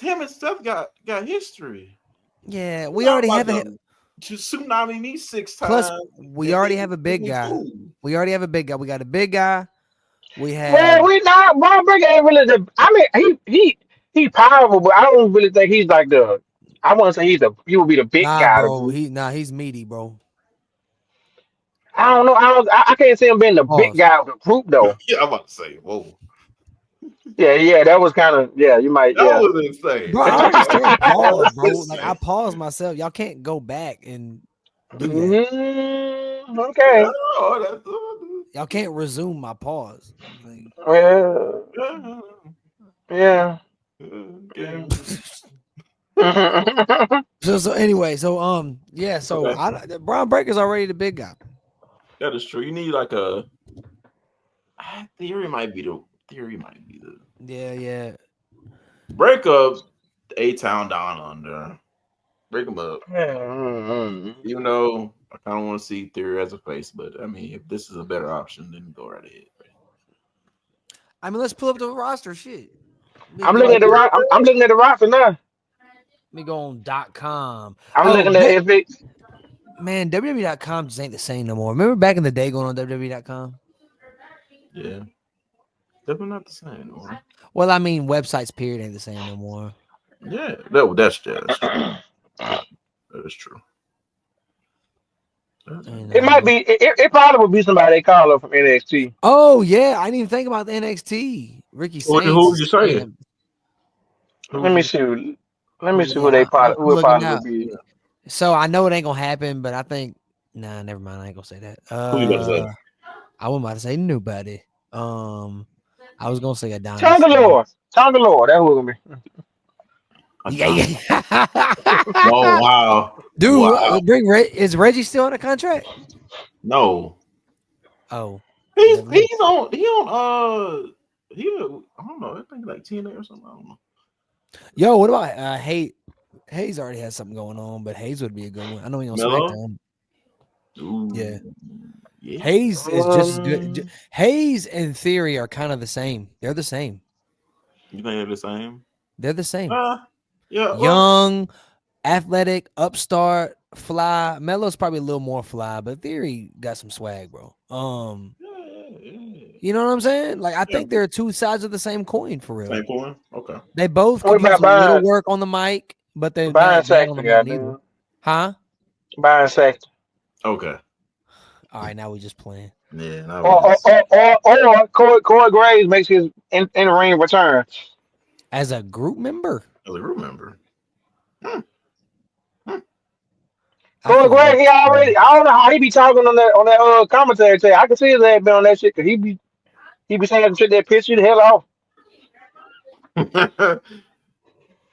Him and Steph got history. Yeah, we already have a. To tsunami me 6 times. Plus, we already have a big guy. We already have a big guy. We got a big guy. We have. Well, we not. Ron Breaker ain't really he's powerful, but I don't really think he's like the. I want to say he would be the big guy. Bro, he's meaty, bro. I don't know. I can't see him being the big guy of the group though. Yeah, I'm about to say, whoa. Yeah, that was kind of you might. That was insane. Bro, I understand pause, bro. Like I paused myself. Y'all can't go back and do that. Okay. Y'all can't resume my pause. Like, yeah. So anyway, so Braun Breaker's already the big guy. That is true. You need like a Theory might be the yeah. Break up A-Town down under. Break them up. You know, I kind of want to see Theory as a face, but I mean, if this is a better option, then go right ahead. I mean, let's pull up the roster. Shit. I'm looking at the roster now. Let me go on .com. I'm looking at FX. Man, WWE.com just ain't the same no more. Remember back in the day going on WWE.com? Yeah. Definitely not the same. Or... Well, I mean, websites period ain't the same no more. Yeah, that's true. That is true. It might be. It probably would be somebody they call up from NXT. Oh yeah, I didn't even think about the NXT. Ricky Saints. Who you saying? Let me see. Let me see who they probably would be. So I know it ain't gonna happen, but I think nah, never mind. I ain't gonna say that. Who you about to say? I wasn't about to say nobody. I was gonna say Adonis. Tonga Lord. That's who it's gonna be. Yeah. Oh wow, Dude, wow. is Reggie still on a contract? No, Oh, he's on I don't know. I think like TNA or something. I don't know. Yo, what about Hayes? Hayes already has something going on, but Hayes would be a good one. I know he on Melo? SmackDown. Ooh, Yeah. yeah. Hayes is just as good. Hayes and Theory are kind of the same. They're the same. You think they're the same? They're the same. Yeah. Young, athletic, upstart, fly. Melo's probably a little more fly, but Theory got some swag, bro. You know what I'm saying? Like I think there are two sides of the same coin for real. Same coin. Okay. They both What could use about a little Byron? work on the mic, but they're Byron not bad on the Saxton, mic neither. goddamn. Huh? Byron Saxton. Okay. All right, now we just playing. Yeah. Now Or Corey Graves makes his in the ring return As a group member. as a group member. Corey Graves, he already. I don't know how he be talking on that commentary. Tag. I can see his ass been on that shit because he be saying some shit that piss you the hell off.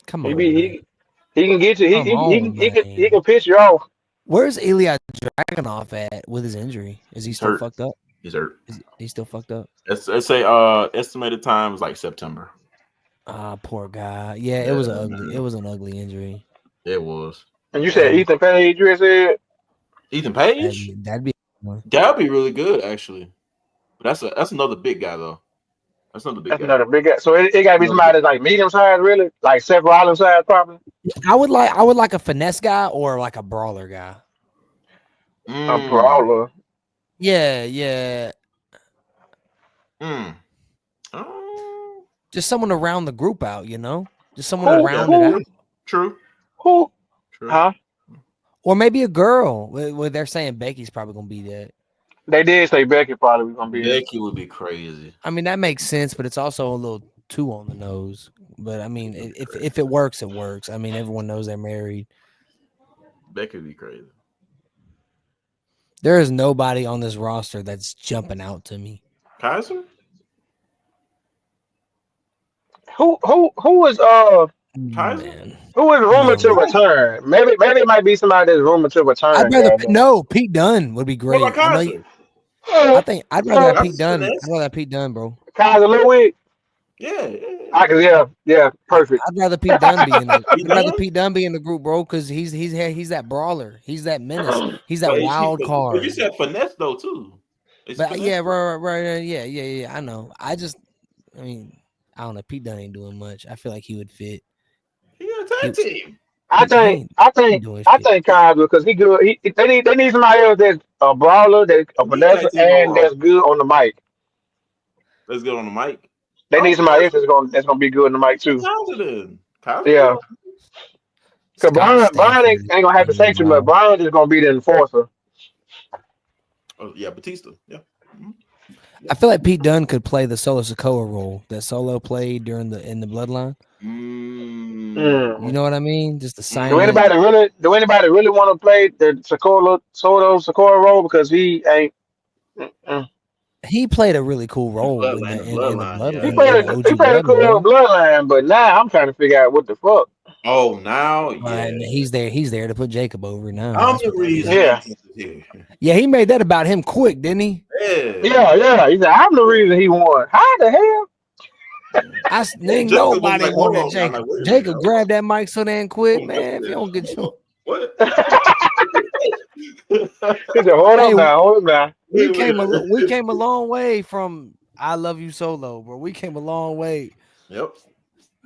Come He on, be he can get you. He can piss you off. Where's Ilya Dragunov at with his injury? Is he still hurt. fucked up? He's hurt. He's still fucked up. Let's say estimated time is like September. Poor guy. Yeah, it was an ugly injury. It was. And you said Ethan Page, you said Ethan Page? That'd be really good actually. But that's another big guy though. That's another big guy. So it gotta be somebody that's like medium size, really, like Seth Rollins size, probably. I would like a finesse guy or like a brawler guy. A brawler. Yeah. Just someone to round the group out, you know? Just someone to round it out. True. Who? Huh? Or maybe a girl. Well, they're saying Becky's probably gonna be that. They did say Becky probably was gonna be Becky would be crazy. I mean, that makes sense, but it's also a little too on the nose. But I mean, if it works, it works. I mean, everyone knows they're married. Becky would be crazy. There is nobody on this roster that's jumping out to me. Kaiser? Who is Kaiser? Who is rumored to return? Maybe it might be somebody that's rumored to return. Pete Dunne would be great. What about Kaiser? I think I'd rather have Pete Dunne. I'd rather have Pete Dunne, bro. Kaiser Ludwig? Yeah, perfect. I'd rather Pete Dunne be in the I'd rather Pete Dunne be in the group, bro, because he's that brawler. He's that menace. He's that wild card. But you said finesse though too. But yeah, right. Yeah. I know. I mean, I don't know. Pete Dunne ain't doing much. I feel like he would fit. He got a tag team. I think Kaiser because he good. They need somebody else that's a brawler, that's a finesse, and that's good on the mic. That's good on the mic. They need somebody else that's gonna be good on the mic too. Kaiser. Yeah. Because Brian ain't gonna have to say too much. Brian is gonna be the enforcer. Oh yeah, Batista. Yeah. Mm-hmm. I feel like Pete Dunne could play the Solo Sikoa role that Solo played in the Bloodline. You know what I mean? Just the silent. Do anybody really want to play the Sikoa role because he ain't? He played a really cool role in the Bloodline. He played a cool Bloodline, but now I'm trying to figure out what the fuck. Oh, now he's there to put Jacob over now. I'm the reason. Yeah, he made that about him quick, didn't he? Yeah. He said, I'm the reason he won. How the hell? Ain't nobody wanted Jacob. Jacob grabbed that mic so damn quick, man. If you don't get you. What? He said, hold on now. We came a long way from I Love You Solo, bro. We came a long way. Yep.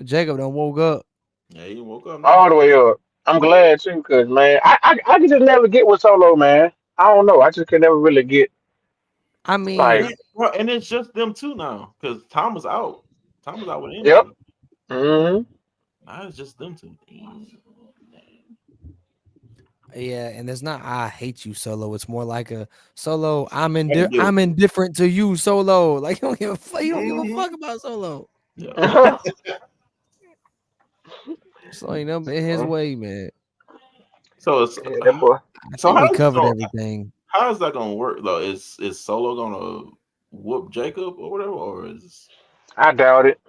Jacob done woke up. Yeah, he woke up. All the way up. I'm glad too, cause man, I can just never get with Solo, man. I don't know. I just can never really get. I mean, and it's just them two now, cause Tom was out. Tom was out with him. Yep. Mm-hmm. Now it's just them two. Yeah, and it's not I hate you, Solo. It's more like a Solo. I'm indifferent to you, Solo. Like you don't give a fuck. You don't give a fuck about Solo. So you know, in his way, man. So it's that boy. so we covered everything. How is that gonna work though? Is Solo gonna whoop Jacob or whatever, I doubt it.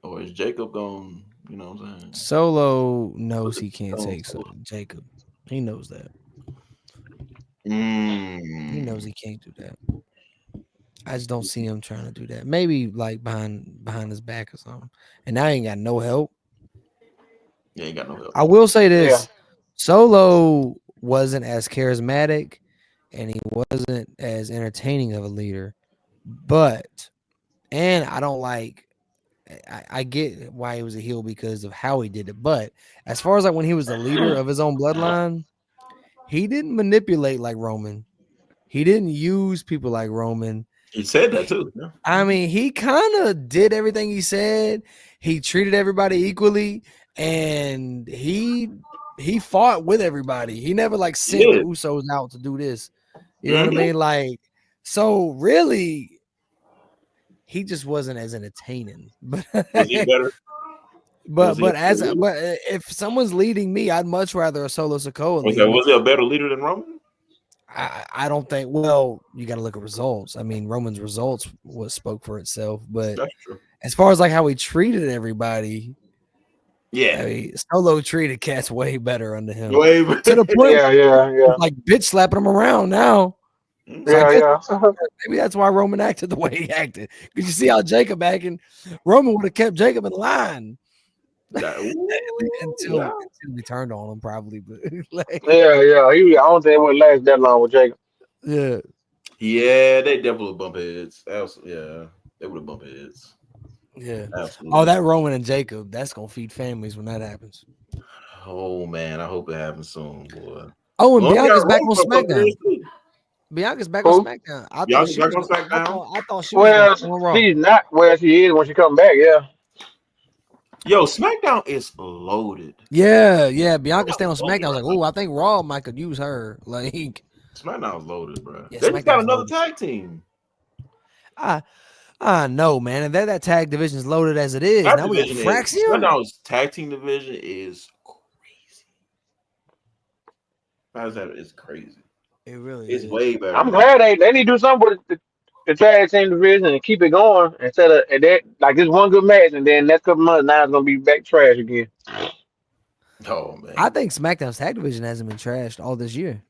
Or is Jacob gonna, you know what I'm saying? Solo knows he can't take Jacob. He knows that. He knows he can't do that. I just don't see him trying to do that. Maybe like behind his back or something. And now he ain't got no help. Yeah, he ain't got no help. I will say this: Solo wasn't as charismatic, and he wasn't as entertaining of a leader. And I don't like. I get why he was a heel because of how he did it. But as far as like when he was the leader of his own bloodline, he didn't manipulate like Roman. He didn't use people like Roman. He said that too. Yeah. I mean, he kind of did everything he said. He treated everybody equally, and he fought with everybody. He never like sent the Usos out to do this. You know what I mean? Like, so really, he just wasn't as entertaining. But was he better? But if someone's leading me, I'd much rather a Solo Sikoa. Was he a better leader than Roman? I don't think. Well, you got to look at results. I mean, Roman's results spoke for itself. But as far as like how he treated everybody, yeah, I mean, Solo treated cats way better under him. Way better. To the point, yeah, like bitch slapping him around now. So maybe that's why Roman acted the way he acted. Because you see how Jacob acting, Roman would have kept Jacob in line. Until we turned on him, probably. But like, I don't think it would last that long with Jacob. Yeah, they definitely bump heads. Yeah, they would have bumped heads. Yeah, absolutely. Oh, that Roman and Jacob, that's gonna feed families when that happens. Oh man, I hope it happens soon, boy. Oh, and Bianca's back on SmackDown. Bianca's back on SmackDown. I thought she was on Raw. She's not where she is when she come back. Yeah. Yo, SmackDown is loaded. Yeah. Bianca staying on SmackDown. I was like, oh, I think Raw might could use her. Like, SmackDown's loaded, bro. Yeah, they just got another tag team. I know, man. And that tag division is loaded as it is. Now we got Fraxium. SmackDown's tag team division is crazy. How's that? It's crazy. It really is. Way better. I'm glad they need to do something with the tag team division and keep it going instead of like this one good match and then next couple months now it's gonna be back trash again. Oh man, I think SmackDown's tag division hasn't been trashed all this year.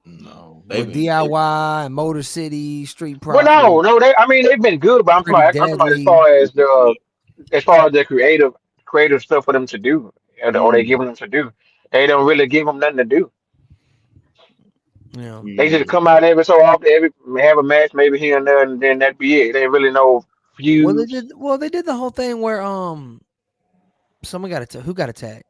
No, with DIY and Motor City, Street Profits. Well, no, they've been good, but I'm talking as far as the creative stuff for them to do, or they giving them to do. They don't really give them nothing to do. Yeah, they just come out every so often, have a match maybe here and there, and then that'd be it. They really no feuds. They did the whole thing where someone who got attacked.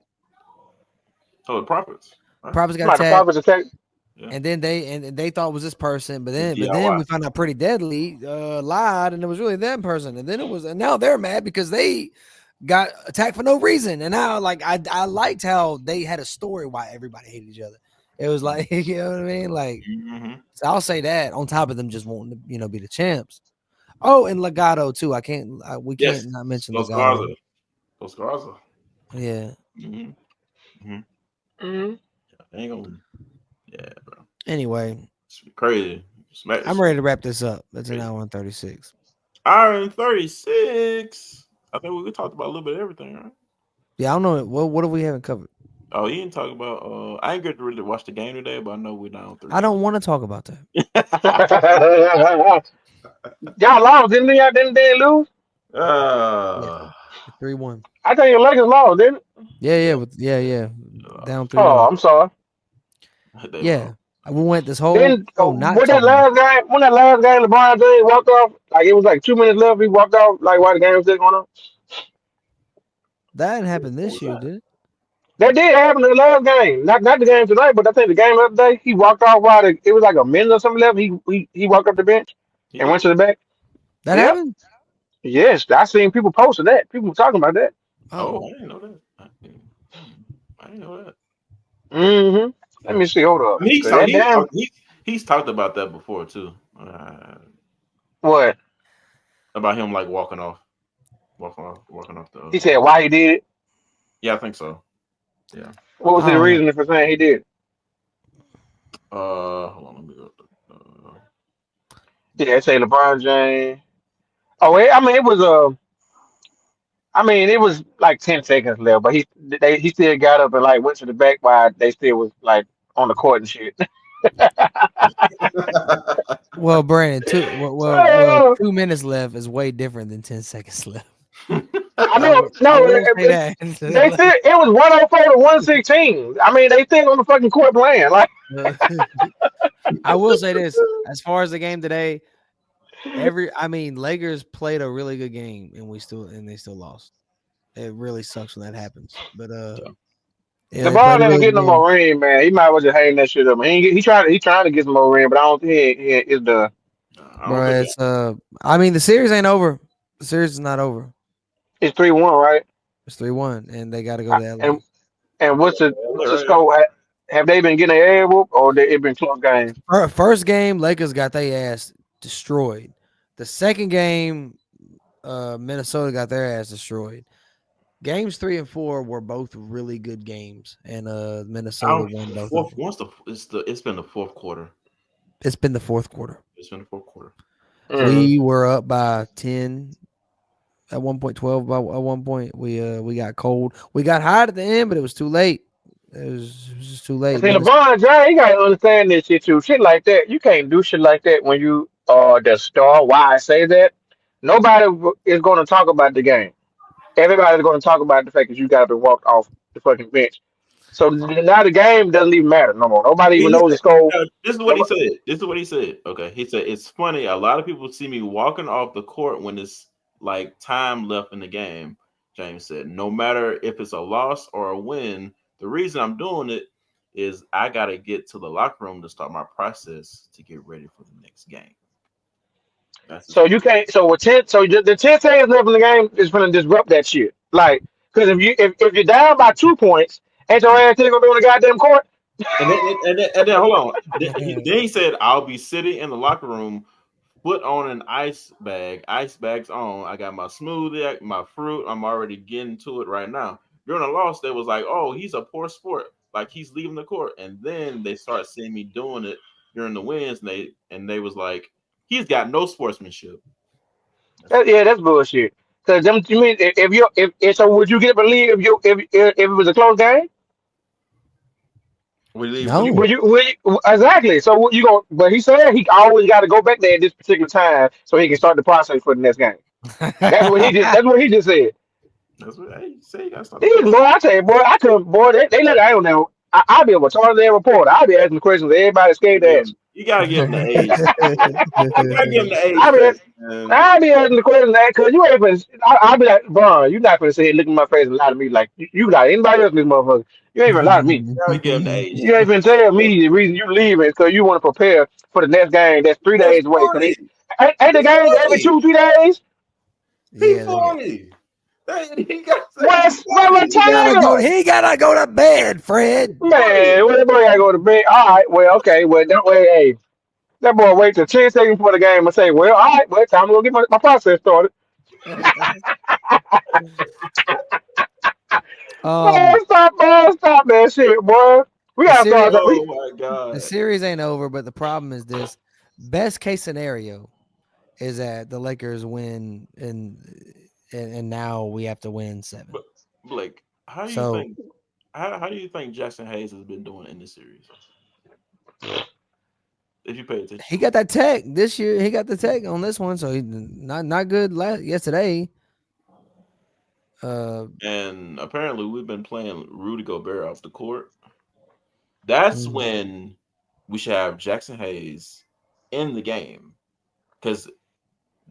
Oh, the Profits. Profits got attacked. Profits attacked. Yeah. And then they thought it was this person, but then we found out Pretty Deadly lied, and it was really that person. And then and now they're mad because they got attacked for no reason. And now, like, I liked how they had a story why everybody hated each other. It was like, you know what I mean? Like, so I'll say that on top of them just wanting to, be the champs. Oh, and Legado too. We can't not mention Legado. Los Garza. Yeah. Ain't gonna. Yeah, bro. Anyway, it's crazy. I'm ready to wrap this up. That's an hour and 36. Hour and 36. I think we talked about a little bit of everything, right? Yeah, I don't know. What have we haven't covered? Oh, you didn't talk about. I ain't get to really watch the game today, but I know we're down 3. I don't want to talk about that. Y'all lost, didn't they? Didn't they lose? 3-1. I think your Lakers lost, didn't it? Yeah. Down 3-1. Oh, I'm sorry. Yeah, we went this whole. When that last game, LeBron James walked off, like it was like 2 minutes left. He walked off, like while the game was still going on. That didn't happen this year, did it? That did happen in the last game, not the game tonight, but I think the game the other day. He walked off while it was like a minute or something left. He walked up the bench and went to the back. That happened? Yes, I seen people posting that. People talking about that. Oh, I didn't know that. I didn't know that. Mm-hmm. Let me see. Hold up. He's talked about that before too. What? About him like walking off the. He said why he did it. Yeah, I think so. Yeah. What was I the don't know. reason for saying he did? Hold on, let me go. Yeah, say LeBron James. Oh, I mean, it was like 10 seconds left, but he still got up and like went to the back while they still was like on the court and shit. Well, Brandon, Oh, 2 minutes left is way different than 10 seconds left. I I know, will, I no, will say that. they still it was 104 to 116. I mean, they still on the fucking court playing. Like, I will say this: as far as the game today, Lakers played a really good game, and they still lost. It really sucks when that happens, but yeah, they played LeBron a ain't really getting good no game. more ring, man. He might as well just hang that shit up. He trying to get some more ring, but I don't think it's done. I don't Bro, think it's the series ain't over. The series is not over. It's 3-1, right? It's 3-1, and they got to go to And LA. what's the score? Have they been getting their ass whooped, or it been close games? First game, Lakers got their ass destroyed. The second game, Minnesota got their ass destroyed. Games 3 and 4 were both really good games, and Minnesota won both of them. it's been the fourth quarter. It's been the fourth quarter. It's been the fourth quarter. We were up by 10 at 12 by at one point. We got cold. We got hot at the end, but it was too late. It was just too late. See, LeBron James, you gotta understand this shit too. Shit like that, you can't do shit like that when you are the star. Why I say that? Nobody is going to talk about the game. Everybody's going to talk about the fact that you got to be walked off the fucking bench. So now the game doesn't even matter no more. Nobody even knows the score. This is what he said. This is what he said. Okay, he said it's funny. A lot of people see me walking off the court when it's like time left in the game. James said, no matter if it's a loss or a win, the reason I'm doing it is I got to get to the locker room to start my process to get ready for the next game. So you can't. So with the 10 seconds left in the game is going to disrupt that shit. Like, because if you're down by 2 points, ain't your ass still gonna be on the goddamn court? And then hold on. Then he said, I'll be sitting in the locker room, put on an ice bags on. I got my smoothie, my fruit. I'm already getting to it right now. During the loss, they was like, oh, he's a poor sport. Like he's leaving the court. And then they start seeing me doing it during the wins. And they was like, he's got no sportsmanship. Yeah, that's bullshit. Because you mean if so would you get believe if it was a close game? No. Would you exactly? So what you going? But he said he always got to go back there at this particular time so he can start the process for the next game. That's what he just. That's what he just said. That's what hey, say. You got to start the Boy, process. I tell you, boy, I couldn't. Boy, they let I don't know. I'll be a retarded reporter. I'll be asking questions that everybody's scared to ask. You gotta give him the age. You gotta give him the age. I mean, Man. I'll be asking the question that because you ain't been. I'll be like, bro, you're not gonna say, look in my face and lie to me like you lie anybody else in this motherfucker. You ain't even lie to me. You gotta give him the age. You ain't even tell me the reason you leaving because you want to prepare for the next game that's 3 days away. Cause ain't the game every 2-3 days? He Yeah, 40. He got What's he gotta go to bed, Fred. man, well, that boy gotta go to bed. All right, well, okay, well, that way, hey, that boy wait till 10 seconds before the game and say, well, all right, well, time to go get my process started. Stop that shit, boy. We The gotta series, start. Oh my god. the series ain't over, but the problem is this: best case scenario is that the Lakers win, and now we have to win 7. But Blake, how do you So think how do you think Jackson Hayes has been doing in this series? If you pay attention. he got that tech this year. He got the tech on this one, so he not good yesterday. And apparently we've been playing Rudy Gobert off the court. That's when we should have Jackson Hayes in the game. Because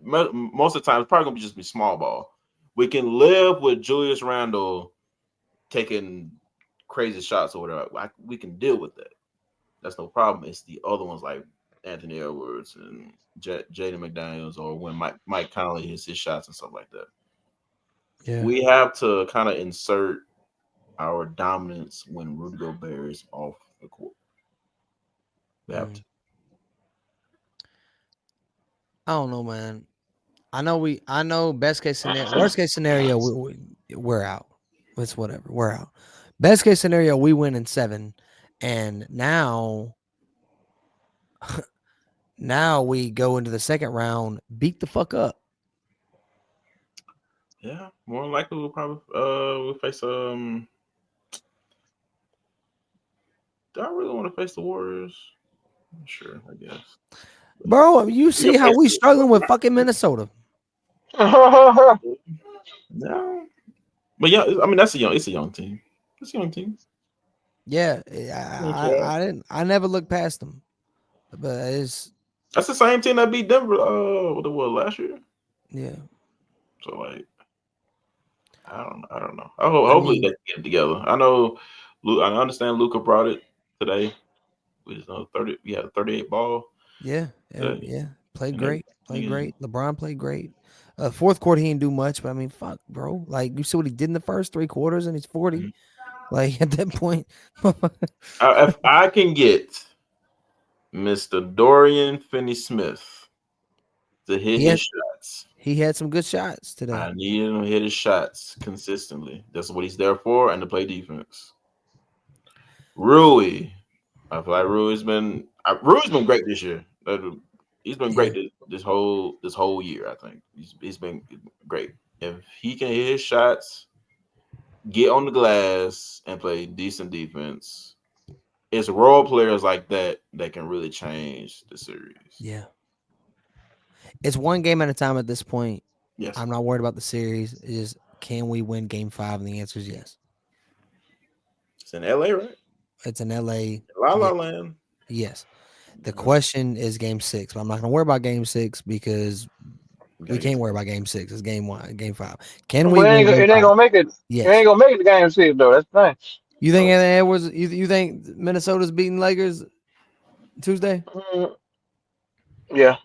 most of the time it's probably gonna just be small ball. We can live with Julius Randle taking crazy shots or whatever. We can deal with that. That's no problem. It's the other ones like Anthony Edwards and Jaden McDaniels, or when Mike Conley hits his shots and stuff like that. Yeah. We have to kind of insert our dominance when Rudy Gobert is off the court. We have to. I don't know, man. I know best case scenario, worst case scenario, we're out. It's whatever. We're out. Best case scenario, we win in 7, and now we go into the second round, beat the fuck up. Yeah, more likely we'll probably we'll face Do I really want to face the Warriors? Sure, I guess. Bro, you see how we struggling with fucking Minnesota. No. But yeah, I mean it's a young team. It's a young team. Yeah, I never looked past them. But that's the same team that beat Denver what it was last year. Yeah. So like I don't know. Hopefully they get it together. I know I understand Luka brought it today. We just know 30 we had a 38 ball. Yeah. Played great. LeBron played great. Fourth quarter he didn't do much, but I mean, fuck, bro. Like you see what he did in the first 3 quarters, and he's 40. Mm-hmm. Like at that point, if I can get Mr. Dorian Finney-Smith to hit his shots. He had some good shots today. I need him to hit his shots consistently. That's what he's there for, and to play defense. Rui, I feel like Rui's been great this year. He's been great this whole year. I think he's been great. If he can hit his shots, get on the glass, and play decent defense, it's role players like that can really change the series. Yeah. It's one game at a time at this point. Yes. I'm not worried about the series. It's just, can we win game 5? And the answer is yes. It's in LA, right? It's in LA. La La Land. Yes. The question is game 6, but I'm not going to worry about game 6 because we can't worry about game 6. It's game 1, game 5. Can we? It ain't going to make it. Yes. It ain't going to make it to game 6 though. That's the thing. You think Anthony Edwards? You think Minnesota's beating Lakers Tuesday? Yeah.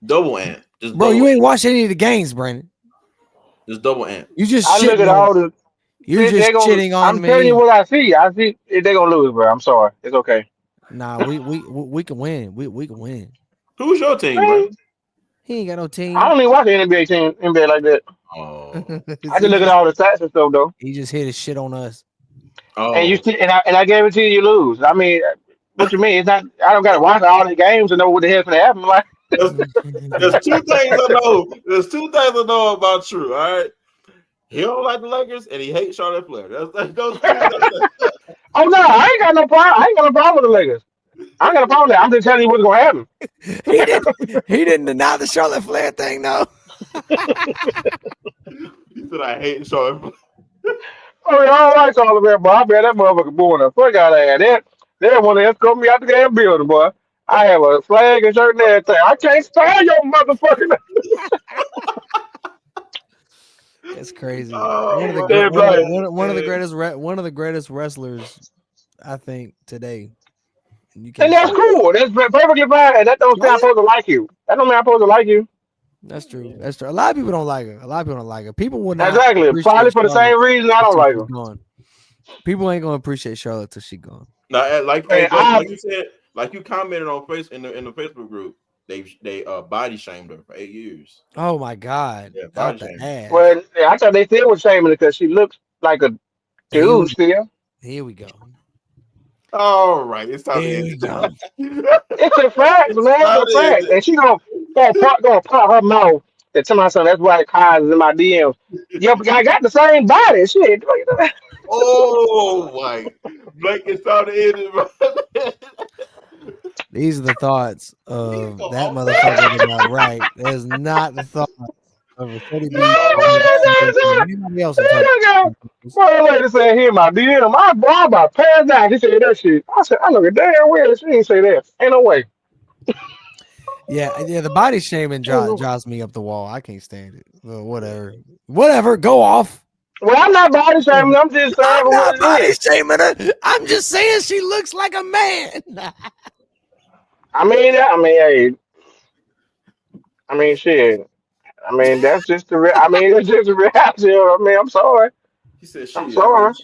Double ant. Bro, you ain't watched any of the games, Brandon. Just double ant. You just I look at all the. You're just shitting on me. I'm telling you what I see. I see they're gonna lose, bro. I'm sorry. It's okay. Nah, we can win. We can win. Who's your team, bro? He ain't got no team. I don't even watch the NBA like that. Oh. I just look at all the stats and stuff though. He just hit his shit on us. Oh. And I guarantee you lose. I mean, what you mean? It's not. I don't gotta watch all the games to know what the hell's gonna happen. Like. There's 2 things I know. There's 2 things I know about True. All right, he don't like the Lakers and he hates Charlotte Flair. That's those 2 things. Oh no, I ain't got no problem. I ain't got no problem with the Lakers. I ain't got a problem with that. I'm just telling you what's gonna happen. He didn't deny the Charlotte Flair thing, though. He said I hate Charlotte Flair. I mean, I don't like Charlotte Flair, but I bet that motherfucker born a fuck out of that. They want to escort me out the damn building, boy. I have a flag and shirt and everything. I can't stand your motherfucking. It's crazy. Oh, one of the greatest wrestlers, I think, today. And that's cool. That's perfectly fine. And that don't mean I'm supposed to like you. That don't mean I'm supposed to like you. That's true. That's true. A lot of people don't like her. People would not. Exactly. Probably for the same reason I don't like her. Gone. People ain't gonna appreciate Charlotte till she gone. No, like you said. Like you commented on in the Facebook group, they body shamed her for 8 years. Oh my God! Yeah, body shamed. Well, I thought they still was shaming her because she looks like a dude still. Here we go. All right, it's time. It's a fact, man. It's a fact, and she gonna pop her mouth and tell my son that's why it causes in my DMs. Yo, I got the same body, shit. Oh my! Blake, it's time to end it. These are the thoughts of that motherfucker. Right? There's not the thoughts of a 30 anybody else. My lady said, "Here, my DM, my boy about passed out." He said that shit. I said, "I look at damn well. She didn't say that. Ain't no way." Yeah. The body shaming drives me up the wall. I can't stand it. Well, whatever. Go off. Well, I'm not body shaming. I'm just saying I'm not body shaming her. I'm just saying she looks like a man. Shit. That's just the. It's just a reaction. I'm sorry. He said, "I'm sorry."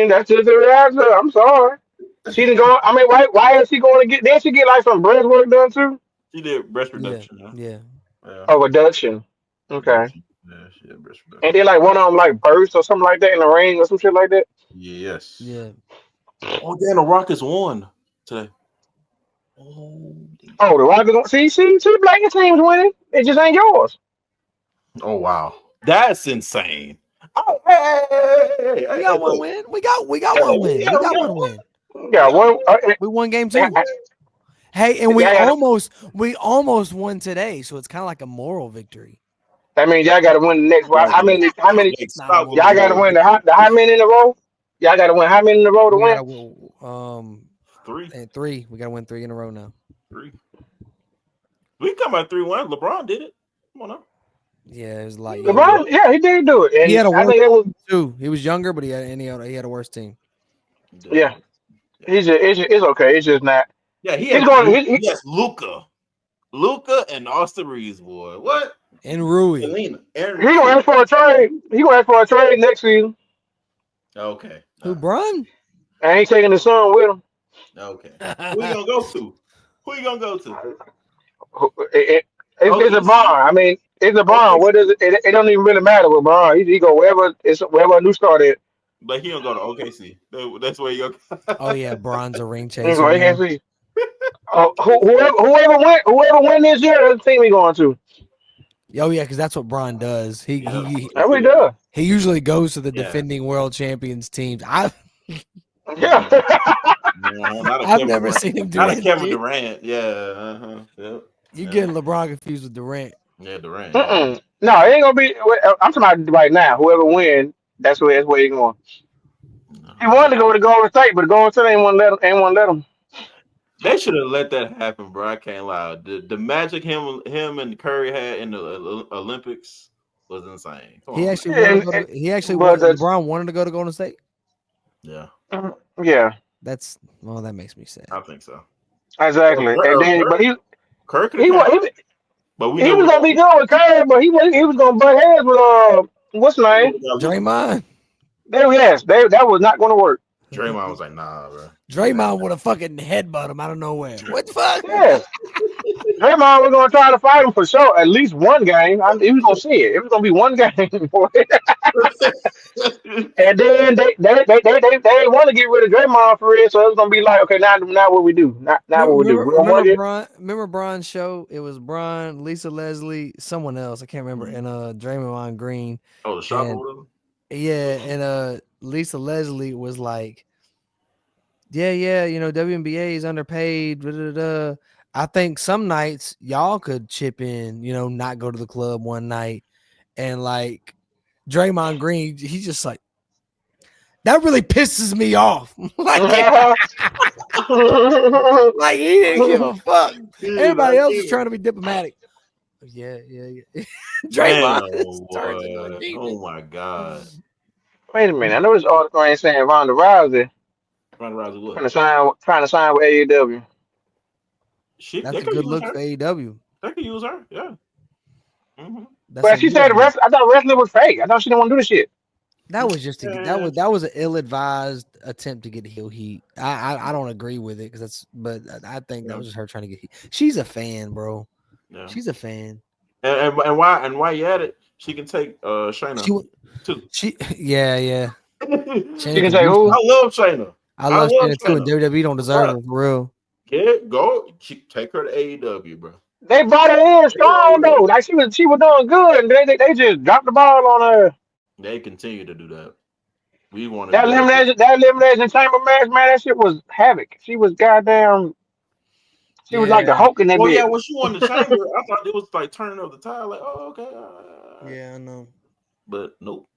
That's just a reaction. I'm sorry. She didn't go. Why is she going to get? Did she get like some breast work done too? She did breast reduction. Yeah. Oh, reduction. Okay. Yeah, shit, And then like one of them like burst or something like that in the ring or some shit like that. Yes. Yeah. Oh, damn, the Rockets won today. Oh, the Rockets. See, black teams winning. It just ain't yours. Oh wow, that's insane. Oh, hey, We got one win. We got one win. We got one win. Yeah, one. We won game 2. Hey, and we almost won today, so it's kind of like a moral victory. That means y'all got to win the next one. How many? Y'all got to win the how many in a row? Y'all got to win how many in a row to win? 3. And 3. We got to win 3 in a row now. 3. We come out 3-1. LeBron did it. Come on now. Yeah, it was like LeBron. Yeah, he did do it. And he had a I worse think it was too. He was younger, but he had a worse team. Yeah, it's okay. It's just not. Yeah, he has Luca and Austin Reeves, boy. What? And Rui. He gonna ask for a trade. He gonna ask for a trade next season. Okay. Who, Bron? And he taking the son with him. Okay. Who you gonna go to? It's LeBron. I mean, it's LeBron. What is it? It don't even really matter with LeBron. He go wherever a new start is. But he don't go to OKC. That's where you go. Oh yeah, Bron's a ring He chaser. go AKC. Whoever win this year, that's the team he going to. Oh yeah, because that's what Bron does. He does. He usually goes to the defending world champions teams. Yeah. I've never seen him do that. Not Kevin Durant. Yeah. Yep. You getting LeBron confused with Durant? Yeah, Durant. No, it ain't gonna be. I'm talking about right now. Whoever wins, that's where he's going. He wanted to go to Golden State, but Golden State ain't want to let him. They should have let that happen, bro. I can't lie. The magic him and Curry had in the Olympics was insane. LeBron wanted to go to Golden State. Yeah. Yeah. That makes me sad. I think so. Exactly. And then, but Kirk he was gonna be good with Curry, but he was gonna butt heads with what's his name? Draymond. That was not gonna work. Draymond was like, nah, bro. Draymond would have fucking headbutt him out of nowhere. What the fuck? Yeah. Draymond was gonna try to fight him for sure. At least one game. He was gonna see it. It was gonna be one game. And then they want to get rid of Draymond for it, so it was gonna be like, okay, now what we do? Now what we do? Remember Bron's show? It was Bron, Lisa Leslie, someone else. I can't remember. And Draymond Green. Oh, the shop or whatever. Yeah, and Lisa Leslie was like, yeah, WNBA is underpaid. Blah, blah, blah. I think some nights y'all could chip in, not go to the club one night. And like Draymond Green, he's just like, that really pisses me off. like he didn't give a fuck. Everybody else is trying to be diplomatic. Yeah. Draymond. Oh my god. Wait a minute. I know this article ain't saying Ronda Rousey. Ronda Rousey what? Trying to sign with AEW. That's a good look for AEW. They could use her, yeah. Mm-hmm. But she said I thought wrestling was fake. I thought she didn't want to do the shit. That was just that was an ill-advised attempt to get heel heat. I don't agree with it but I think that was just her trying to get heat. She's a fan, bro. Yeah. She's a fan. And why you at it? She can take Shayna too. Yeah. She can take who? I love Shayna. I love Shayna too, and WWE don't deserve her for real. Yeah, take her to AEW, bro. They brought her in strong though. Like she was doing good, and they just dropped the ball on her. They continue to do that. We want that elimination chamber match, man. That shit was havoc. She was goddamn. She was like the Hulk in that bitch. Yeah, when she won the chamber, I thought it was like turning up the tide. Like, oh, okay. Yeah, I know. But nope.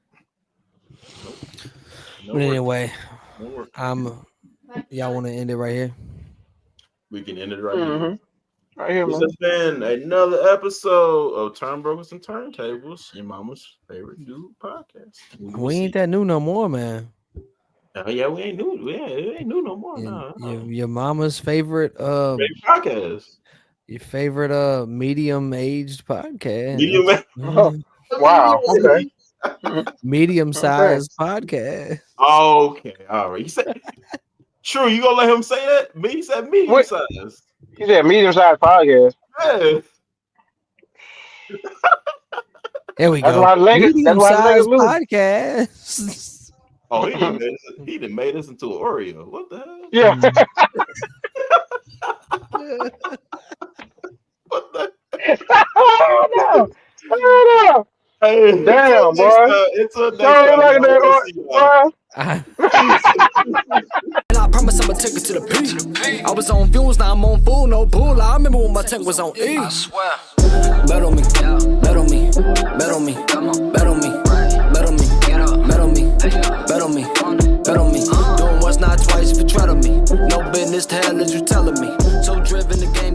But anyway, y'all want to end it right here? We can end it right here. Right here, this has been another episode of Turnbuckles and Turntables, your mama's favorite new podcast. We ain't that new no more, man. Yeah, we ain't new. It ain't new no more. Your mama's favorite podcast. Your favorite medium-aged podcast. Wow. Okay. Medium-sized podcast. Okay. All right. You said true. You gonna let him say that? He said medium-sized. He said medium-sized podcast. Yeah. There we That's go. why Leggett. That's why Leggett Medium-sized lose. podcast. Oh, he done made us into an Oreo. What the hell? Yeah. What the? Oh no! Hey, Damn, boy. Until next So time, like y'all. We'll see y'all. And I promise I'ma take it to the peak. I was on fumes, now I'm on full, no pool. I remember when my tank was on E. I swear. Bet on me, bet on me, bet on me, bet on me, bet on me, bet on me, bet on me, bet on me. Doing once, not twice, if you try to me. No business to hell as you telling me. So driven the game.